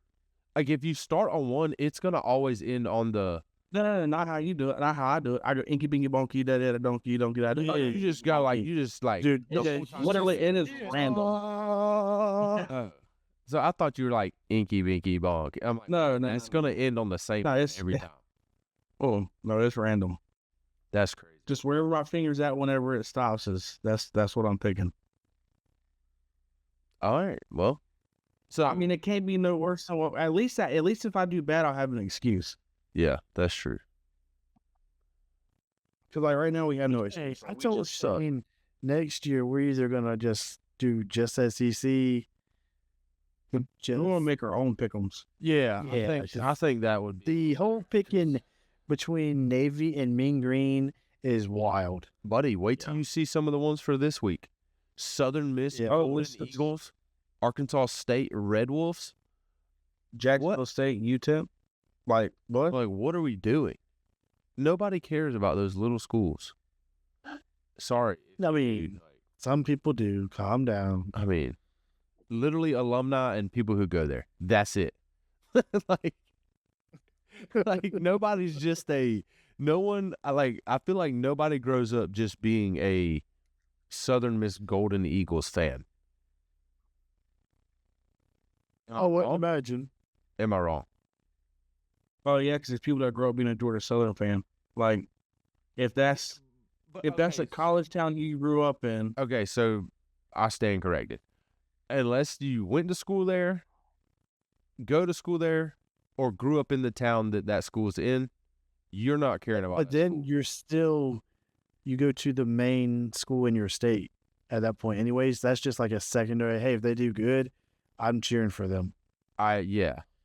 like if you start on one, it's gonna always end on the. No, not how you do it. Not how I do it. I go inky binky bonky, daddy had a donkey, donkey died. You just got like Dude, Literally, it is random. So I thought you were like inky binky bonk. I'm like, No, it's gonna end on the same No, it's- every time. Oh no, it's random. That's crazy. Just wherever my finger's at, whenever it stops, that's what I'm picking. All right. Well, so I mean, it can't be no worse. So at least if I do bad, I'll have an excuse. yeah, that's true. Because like right now, we have no Hey, excuse. I We told just suck. Shane next year we're either gonna just do just SEC. We're gonna make our own pick'ems. Yeah, Yeah, I think that would be The whole picking between Navy and Mean Green is wild. buddy. Wait till you see some of the ones for this week. Southern Miss Yeah. Golden listen. Eagles, Arkansas State Red Wolves. Jacksonville State, UTEP. Like what? Like, what are we doing? Nobody cares about those little schools. Sorry. I mean, some people do. Calm down. I mean, literally alumni and people who go there. That's it. like nobody's just a No one, I feel like nobody grows up just being a Southern Miss Golden Eagles fan. Oh, what? Wrong? Imagine. Am I wrong? Oh yeah, because it's people that grow up being a Georgia Southern fan. Like, if that's a college town you grew up in, Okay, so I stand corrected. Unless you went to school there, go to school there, or grew up in the town that school's in, you're not caring about But that then school. you're still, you go to the main school in your state at that point. Anyways, that's just like a secondary. Hey, if they do good, I'm cheering for them. I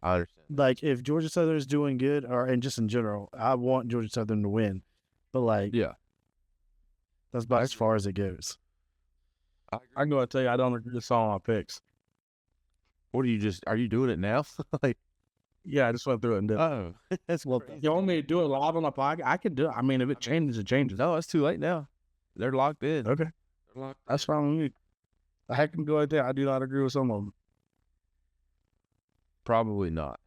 understand. Like if Georgia Southern is doing good, and just in general, I want Georgia Southern to win. But like, Yeah. that's about as far as it goes. I'm going to tell you, I don't agree with all my picks. What are you doing it now? Like, Yeah, I just went through it and did. oh, that's Well, crazy. You want me to do it live on the podcast? I can do it. I mean, if it changes, it changes. No, it's too late now. They're locked in. Okay, They're locked that's fine with me. I can go right there. I do not agree with some of them. Probably not.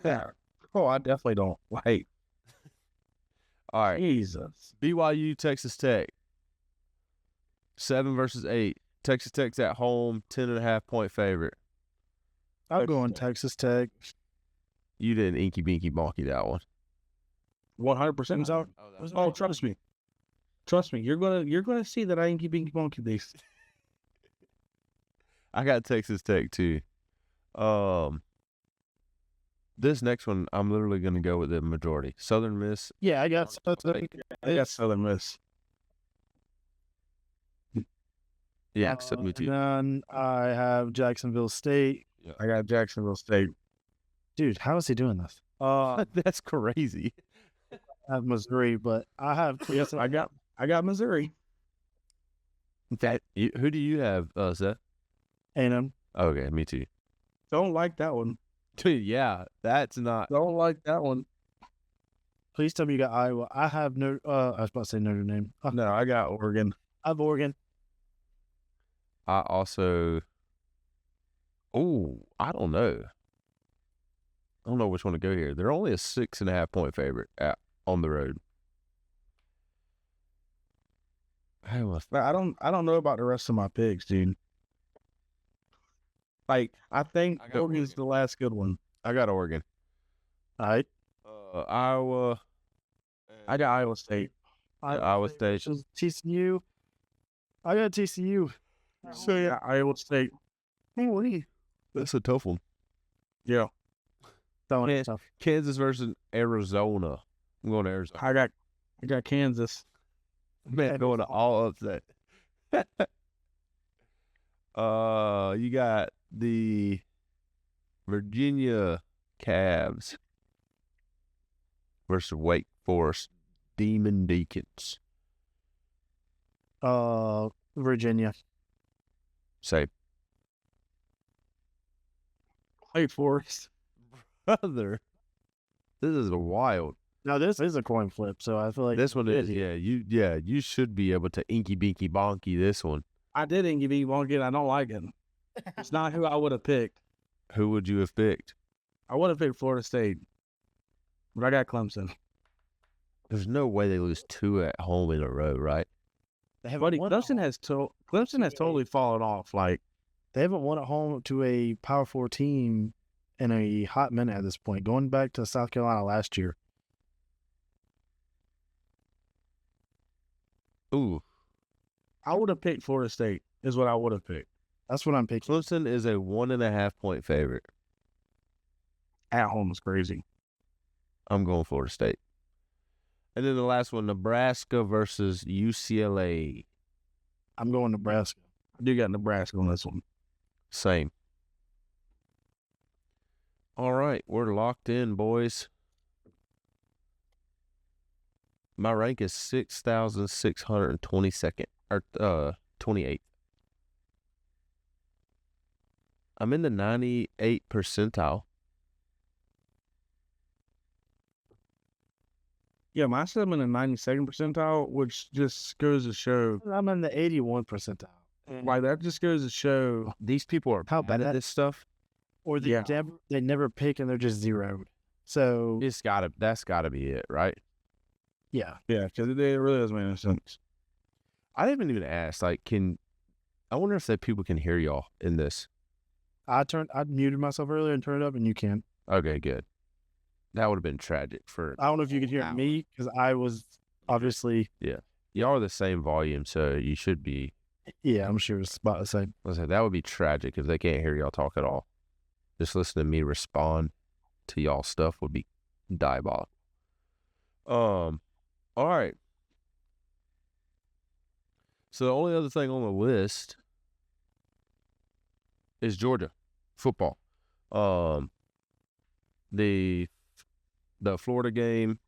Yeah. Oh, I definitely don't. Like, All right. Jesus. BYU, Texas Tech. 7 versus 8. Texas Tech's at home, 10.5 point favorite. I'm going Texas Tech. You didn't inky binky bonky that one. 100%. Oh, trust me. Trust me. You're gonna see that I ain't keeping bonky these. I got Texas Tech too. This next one, I'm literally going to go with the majority. Southern Miss. Yeah, I got Southern. I got Southern Miss. Yeah, except me And too. then I have Jacksonville State. I got Jacksonville State. Dude, how is he doing this? That's crazy. I have Missouri, but I have Yes, I got Missouri. Who do you have, Seth? A&M. Okay, me too. Don't like that one. Dude, yeah, that's not. Don't like that one. Please tell me you got Iowa. I have I was about to say Notre Dame. No, I got Oregon. I have Oregon. I also. Oh, I don't know. I don't know which one to go here. They're only a 6.5 point favorite on the road. I don't know about the rest of my picks, dude. Like, I think I got Oregon's Oregon. the last good one. I got Oregon. All right. Iowa. I got Iowa State. Iowa State. versus TCU. I got TCU. So yeah, Iowa State. Holy. That's a tough one. Yeah, That one Yeah. is tough. Kansas versus Arizona. I'm going to Arizona. I got Kansas. Man, going to all upset. You got the Virginia Cavs versus Wake Forest Demon Deacons. Virginia. Say, Wake Forest. brother, this is wild. Now this is a coin flip, so I feel like This one is, yeah. you should be able to inky binky bonky this one. I didn't give you one again. I don't like it. It's not who I would have picked. Who would you have picked? I would have picked Florida State, but I got Clemson. There's no way they lose 2 at home in a row, right? They haven't Buddy, won Clemson has totally fallen off. Like, They haven't won at home to a Power 4 team in a hot minute at this point. Going back to South Carolina last year. Ooh, I would have picked Florida State. Is what I would have picked. That's what I'm picking. Clemson is a 1.5 point favorite. At home is crazy. I'm going Florida State. And then the last one, Nebraska versus UCLA. I'm going Nebraska. I do got Nebraska on this one. Same. All right, we're locked in, boys. My rank is 6,622nd or 28th. I'm in the 98th percentile. Yeah, my I'm in the 92nd percentile, which just goes to show, I'm in the 81 percentile. like, that just goes to show. These people are How bad bad? at this stuff. Or Yeah. they never pick and they're just zeroed. So that's gotta be it, right? yeah, Yeah, because it really doesn't make any sense. I didn't even ask. Like, I wonder if that people can hear y'all in this. I muted myself earlier and turned it up, and you can. Okay, good. That would have been tragic for. I don't know if you could hear Wow. me because I was obviously. Y'all are the same volume, so you should be. Yeah, I'm sure it's about the same. I was like, that would be tragic if they can't hear y'all talk at all. Just listen to me respond to y'all stuff would be diabolical. All right. So the only other thing on the list is Georgia football. The Florida game,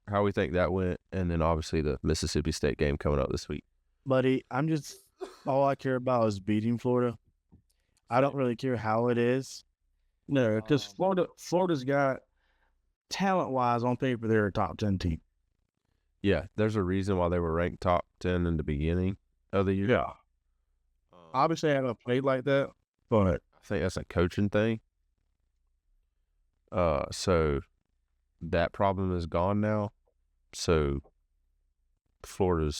how we think that went, and then obviously the Mississippi State game coming up this week. Buddy, all I care about is beating Florida. I don't really care how it is. No, because Florida's got talent-wise on paper, they're a top 10 team. Yeah, there's a reason why they were ranked top 10 in the beginning of the year. Yeah. Obviously, I haven't played like that, but I think that's a coaching thing. So that problem is gone now. So Florida,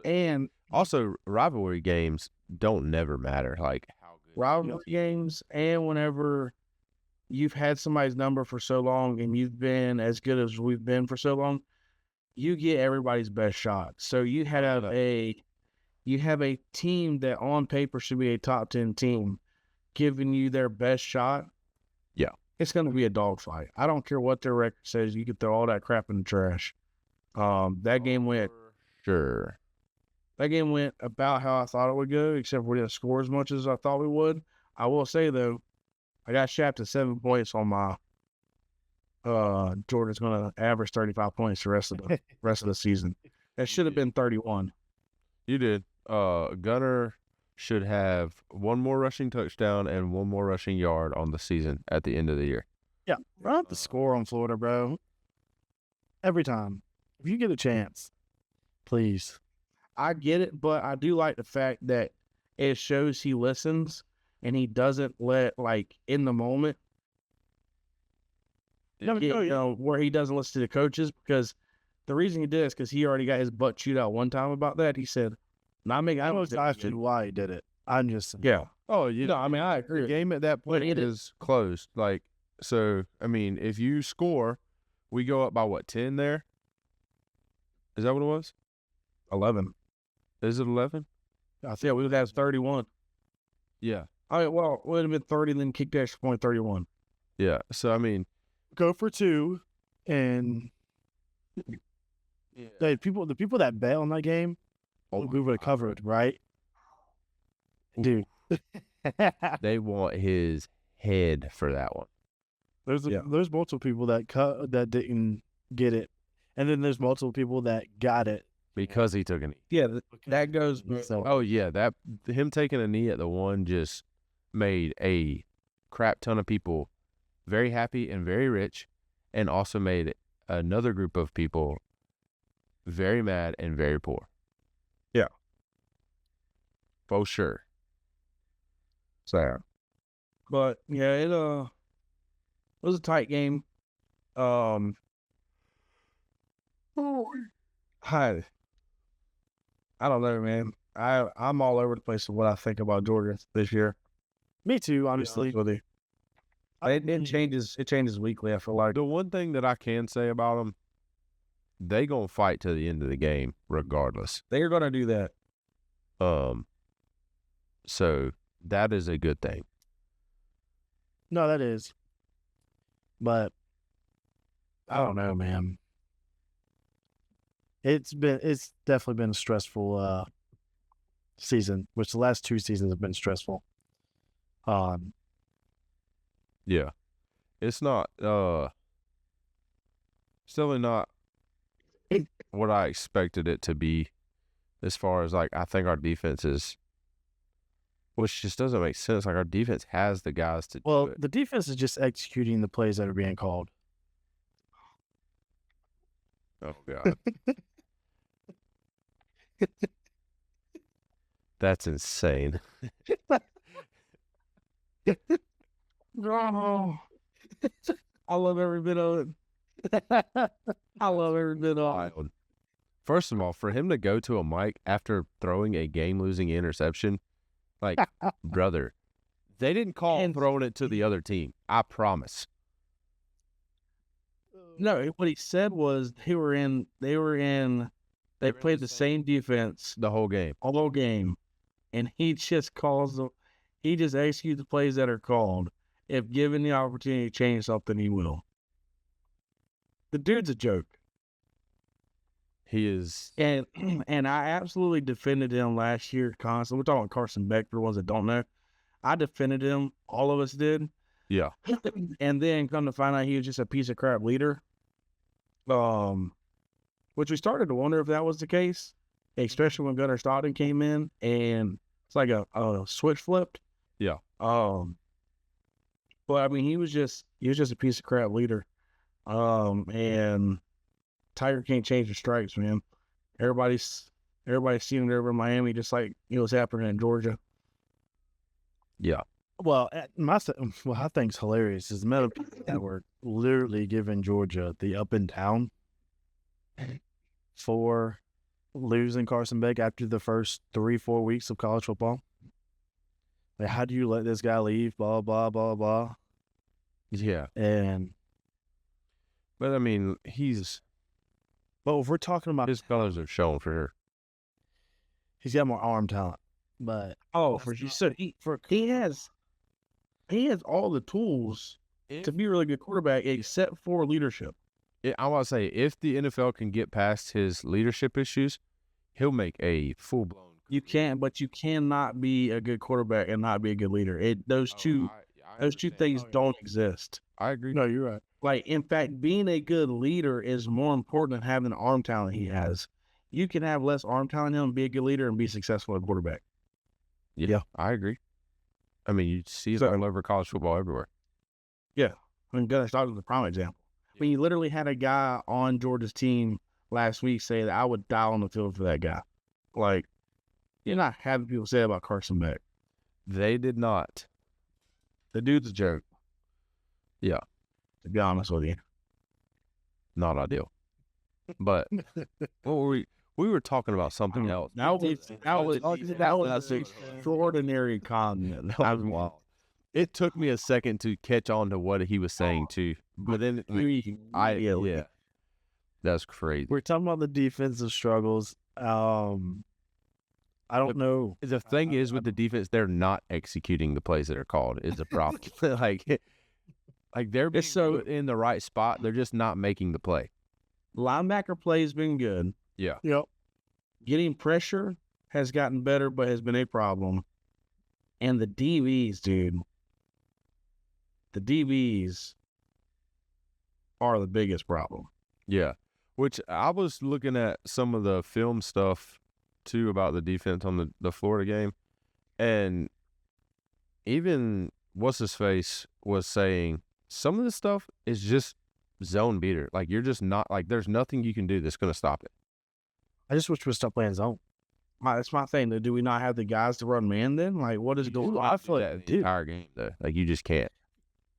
and also rivalry games don't never matter. Like how good rivalry games, and whenever you've had somebody's number for so long and you've been as good as we've been for so long, you get everybody's best shot. So you have a team that on paper should be a top 10 team giving you their best shot. Yeah. It's going to be a dogfight. I don't care what their record says. You can throw all that crap in the trash. That game went about how I thought it would go, except we didn't score as much as I thought we would. I will say though, I got shafted 7 points on my Jordan's going to average 35 points the rest of the season. That should have been 31. You did. Gunner should have one more rushing touchdown and one more rushing yard on the season at the end of the year. Yeah, run up the score on Florida, bro. Every time. If you get a chance, please. I get it, but I do like the fact that it shows he listens and he doesn't let, like, in the moment, where he doesn't listen to the coaches, because the reason he did is because he already got his butt chewed out one time about that. He said, I know exactly why he did it. I'm just saying. Yeah. Oh, I agree. The game at that point is closed. Like, so, I mean, if you score, we go up by what, 10 there? Is that what it was? 11. Is it 11? I think we would have 31. Yeah. I mean, well, it would have been 30, then kicked extra point 31. Yeah. So, I mean, go for 2, and the people that bet on that game, we would have covered, right? Dude. They want his head for that one. There's multiple people that didn't get it, and then there's multiple people that got it because he took a knee. Yeah, that goes. So, oh yeah, him taking a knee at the one just made a crap ton of people very happy and very rich, and also made another group of people very mad and very poor. Yeah, for sure. So, but yeah, it was a tight game. I don't know, man. I'm all over the place with what I think about Georgia this year. Me too, honestly. It changes weekly. I feel like the one thing that I can say about them, they gonna fight to the end of the game regardless. They're gonna do that. So that is a good thing. No, that is. But I don't know, man. It's definitely been a stressful season, which the last 2 seasons have been stressful. Yeah. It's not still not what I expected it to be, as far as, like, I think our defense is, which just doesn't make sense. Like, our defense has the guys to do it. The defense is just executing the plays that are being called. Oh, God. That's insane. I love every bit of it. I love every bit of it. Wild. First of all, for him to go to a mic after throwing a game-losing interception, like, brother, they didn't call And- throwing it to the other team. I promise. No, what he said was they played the same defense The whole game. all whole game, and he just executes the plays that are called. If given the opportunity to change something, he will. The dude's a joke. He is. And I absolutely defended him last year constantly. We're talking about Carson Beck for the ones that don't know. I defended him. All of us did. Yeah. And then come to find out he was just a piece of crap leader. Which we started to wonder if that was the case, especially when Gunnar Stockton came in and it's like a switch flipped. Yeah. But I mean, he was just a piece of crap leader. And Tiger can't change the stripes, man. Everybody's seeing it over in Miami, just like what's happening in Georgia. Yeah. Well, what I think's hilarious is the amount of people that were literally giving Georgia the up and down for losing Carson Beck after the first 3-4 weeks of college football. Like, how do you let this guy leave? Blah, blah, blah, blah. Yeah. And, But, I mean, but if we're talking about, his colors are shown for sure. he's got more arm talent. But, For sure. So he has all the tools to be a really good quarterback, except for leadership. I want to say, if the NFL can get past his leadership issues, he'll make a full-blown. You cannot be a good quarterback and not be a good leader. Those two things don't exist. I agree. no, you're right. Like, in fact, being a good leader is more important than having the arm talent he has. You can have less arm talent than him, be a good leader, and be successful at quarterback. Yeah, I agree. I mean, you see it all over college football everywhere. I mean, Gunnar Stockton is a prime example. I mean, you literally had a guy on Georgia's team last week say that I would die on the field for that guy. Like, you're not having people say about Carson Beck. They did not. The dude's a joke. Yeah. To be honest with you. Not ideal. But what were we? We were talking about something else. That was an extraordinary comment. That was wild. It took me a second to catch on to what he was saying too, but then yeah, that's crazy. We're talking about the defensive struggles. I don't know. The thing is, with the defense, they're not executing the plays that are called. Is the problem? like they're being put in the right spot. They're just not making the play. Linebacker play has been good. Yeah. Yep. Getting pressure has gotten better, but has been a problem. And the DBs, dude. The DBs are the biggest problem. Yeah. Which I was looking at some of the film stuff too about the defense on the Florida game. And even what's-his-face was saying some of this stuff is just zone beater. Like, you're just not, like, there's nothing you can do that's going to stop it. I just wish we would stop playing zone. That's my thing. Do we not have the guys to run man then? Like, what is going on? I feel like, the entire game, though. Like, you just can't.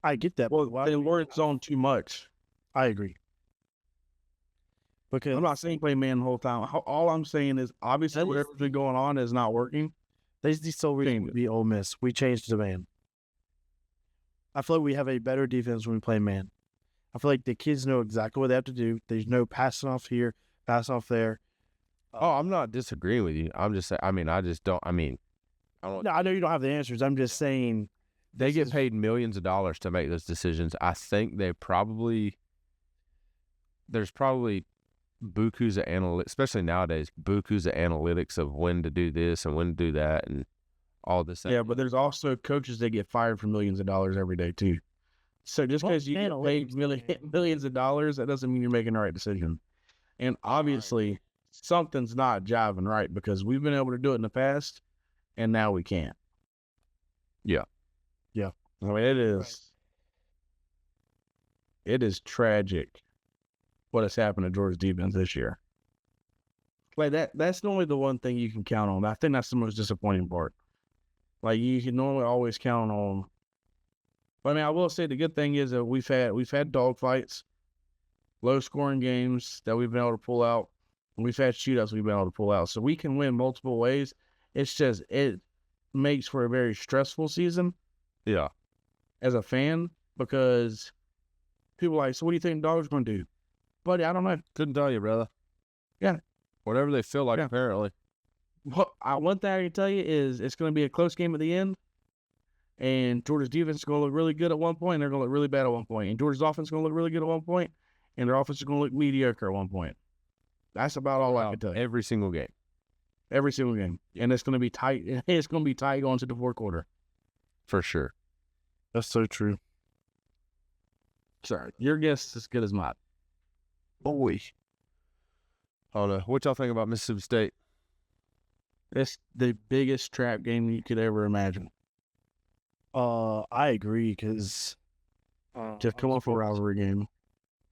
I get that. Well, then we're in zone too much. I agree. Because I'm not saying play man the whole time. All I'm saying is, obviously, whatever's been going on is not working. They still reason be Ole Miss. We changed the man. I feel like we have a better defense when we play man. I feel like the kids know exactly what they have to do. There's no passing off here, pass off there. Oh, I'm not disagreeing with you. I'm just saying, I don't. No, I know you don't have the answers. I'm just saying They get paid millions of dollars to make those decisions. I think there's probably bukus of analytics, especially nowadays, bukus of analytics of when to do this and when to do that and all this. Yeah, but there's also coaches that get fired for millions of dollars every day too. So just because you get paid millions of dollars, that doesn't mean you're making the right decision. And obviously, something's not jiving right because we've been able to do it in the past, and now we can't. Yeah. I mean, it is tragic what has happened to Georgia's defense this year. Like that's normally the one thing you can count on. I think that's the most disappointing part. Like, you can normally always count on But I mean, I will say the good thing is that we've had dog fights, low scoring games that we've been able to pull out. And we've had shootouts we've been able to pull out. So we can win multiple ways. It's just it makes for a very stressful season Yeah. as a fan because people are like, so what do you think Dawg's going to do? Buddy, I don't know. Couldn't tell you, brother. Yeah. Whatever they feel like, Yeah. apparently. One thing I can tell you is it's going to be a close game at the end. And Georgia's defense is going to look really good at one point, and they're going to look really bad at one point. And Georgia's offense is going to look really good at one point, and their offense is going to look mediocre at one point. That's about all I can tell you. Every single game. Every single game. And it's going to be tight. It's going to be tight going to the fourth quarter. For sure. That's so true. Sorry. Your guess is as good as mine. Boy. I don't know. What y'all think about Mississippi State? It's the biggest trap game you could ever imagine. I agree because Just come off a rivalry game.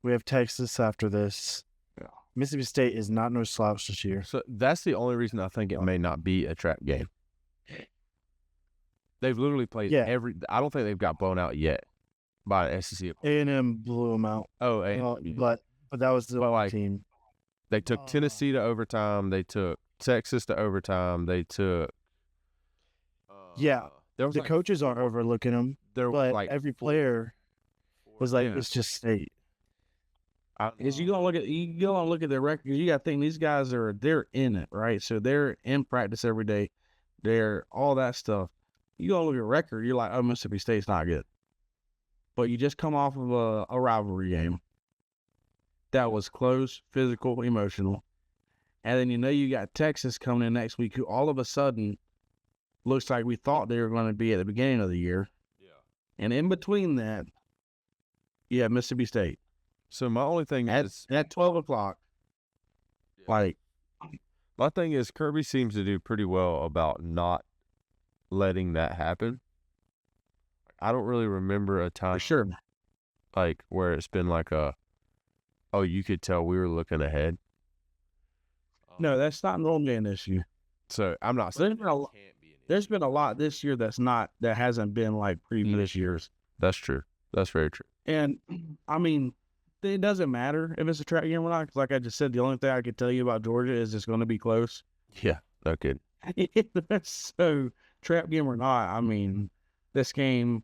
we have Texas after this. Yeah. Mississippi State is not no slouch this year. So that's the only reason I think it may not be a trap game. They've literally played Yeah. I don't think they've got blown out yet by an SEC opponent. A&M blew them out. Oh, and But that was the But, like, team. they took Tennessee to overtime. They took Texas to overtime. They took. Yeah. There was The like, coaches aren't overlooking them, there was but like every player was like, yeah. it's just State. Because you gonna look at their record. You gotta think these guys they're in it, right? So they're in practice every day. They're all that stuff. You gonna look at record, you're like, oh, Mississippi State's not good. But you just come off of a rivalry game that was close, physical, emotional, and then you got Texas coming in next week, who all of a sudden looks like we thought they were going to be at the beginning of the year. Yeah. And in between that, you have Mississippi State. So my only thing At is 12 o'clock, like, my thing is Kirby seems to do pretty well about not letting that happen. I don't really remember a time for sure. like where it's been like oh, you could tell we were looking ahead. No, that's not normally an issue. So I'm not There's saying been a lot- it can't be an There's issue. been a lot this year that hasn't been like previous years. That's true. That's very true. And I mean, it doesn't matter if it's a trap game or not. 'Cause like I just said, the only thing I could tell you about Georgia is it's going to be close. Yeah, no kidding. So trap game or not, I mean, this game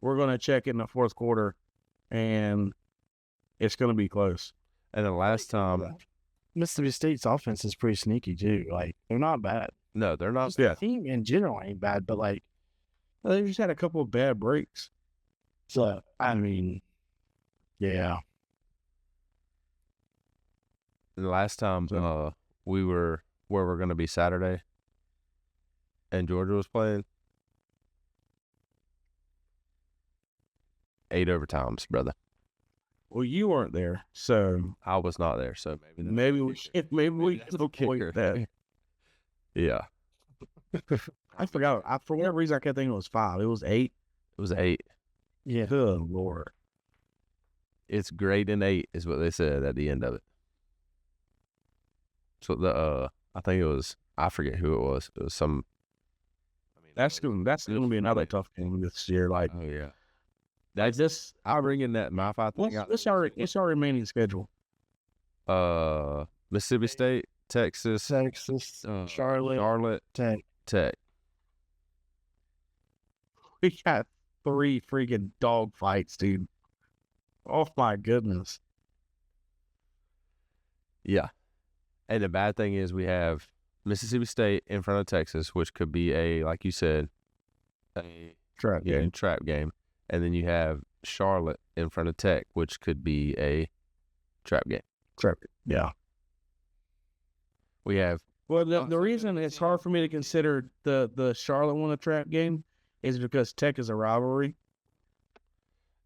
we're going to check it in the fourth quarter, and it's going to be close. And the last time, Mississippi State's offense is pretty sneaky too. Like, they're not bad. no, they're not. Yeah. The team in general ain't bad, but like, They just had a couple of bad breaks. so I mean, yeah. And the last time we were where we're going to be Saturday, and Georgia was playing, 8 overtimes, brother. Well, you weren't there, so I was not there, so maybe we should. could avoid that. Yeah, I forgot. For whatever reason, I kept thinking it was 5. It was 8. it was 8. Yeah. Good Lord. It's great in 8 is what they said at the end of it. So I think it was, I forget who it was. It was some. That's going to be another tough game this year. Like, Oh yeah. that's just I bring in that MiFi thing out. what's our remaining schedule? Mississippi State, Texas, Texas, Charlotte, Charlotte, Tech. Tech. We got 3 freaking dog fights, dude. Oh my goodness. Yeah. And the bad thing is we have Mississippi State in front of Texas, which could be a, like you said, a Trap game. trap game. And then you have Charlotte in front of Tech, which could be a trap game. Trap. Yeah. We have Well, the reason it's hard for me to consider the Charlotte one a trap game is because Tech is a rivalry.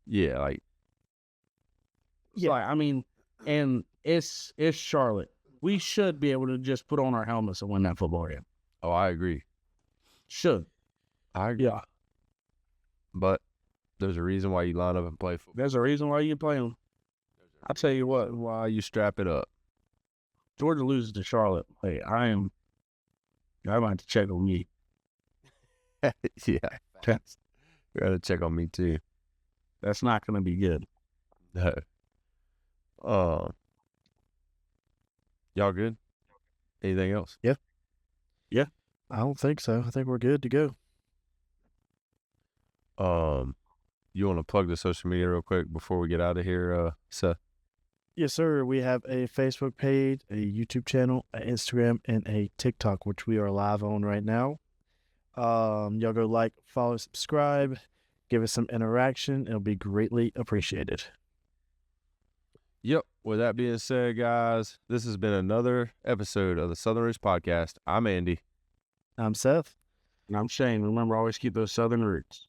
yeah, like Yeah. Like, I mean, and it's Charlotte. We should be able to just put on our helmets and win that football game. oh, I agree. Should. I agree. Yeah. But there's a reason why you line up and play football. There's a reason why you play them. I'll tell you what. Why you strap it up. Georgia loses to Charlotte. Hey, I might have to check on me. Yeah. You gotta check on me too. That's not going to be good. No. Y'all good? Anything else? I don't think so. I think we're good to go. You want to plug the social media real quick before we get out of here, Seth? Yes, sir. We have a Facebook page, a YouTube channel, an Instagram, and a TikTok, which we are live on right now. Y'all go like, follow, subscribe, give us some interaction. It'll be greatly appreciated. Yep. With that being said, guys, this has been another episode of the Southern Roots Podcast. I'm Andy. I'm Seth. And I'm Shane. Remember, always keep those Southern roots.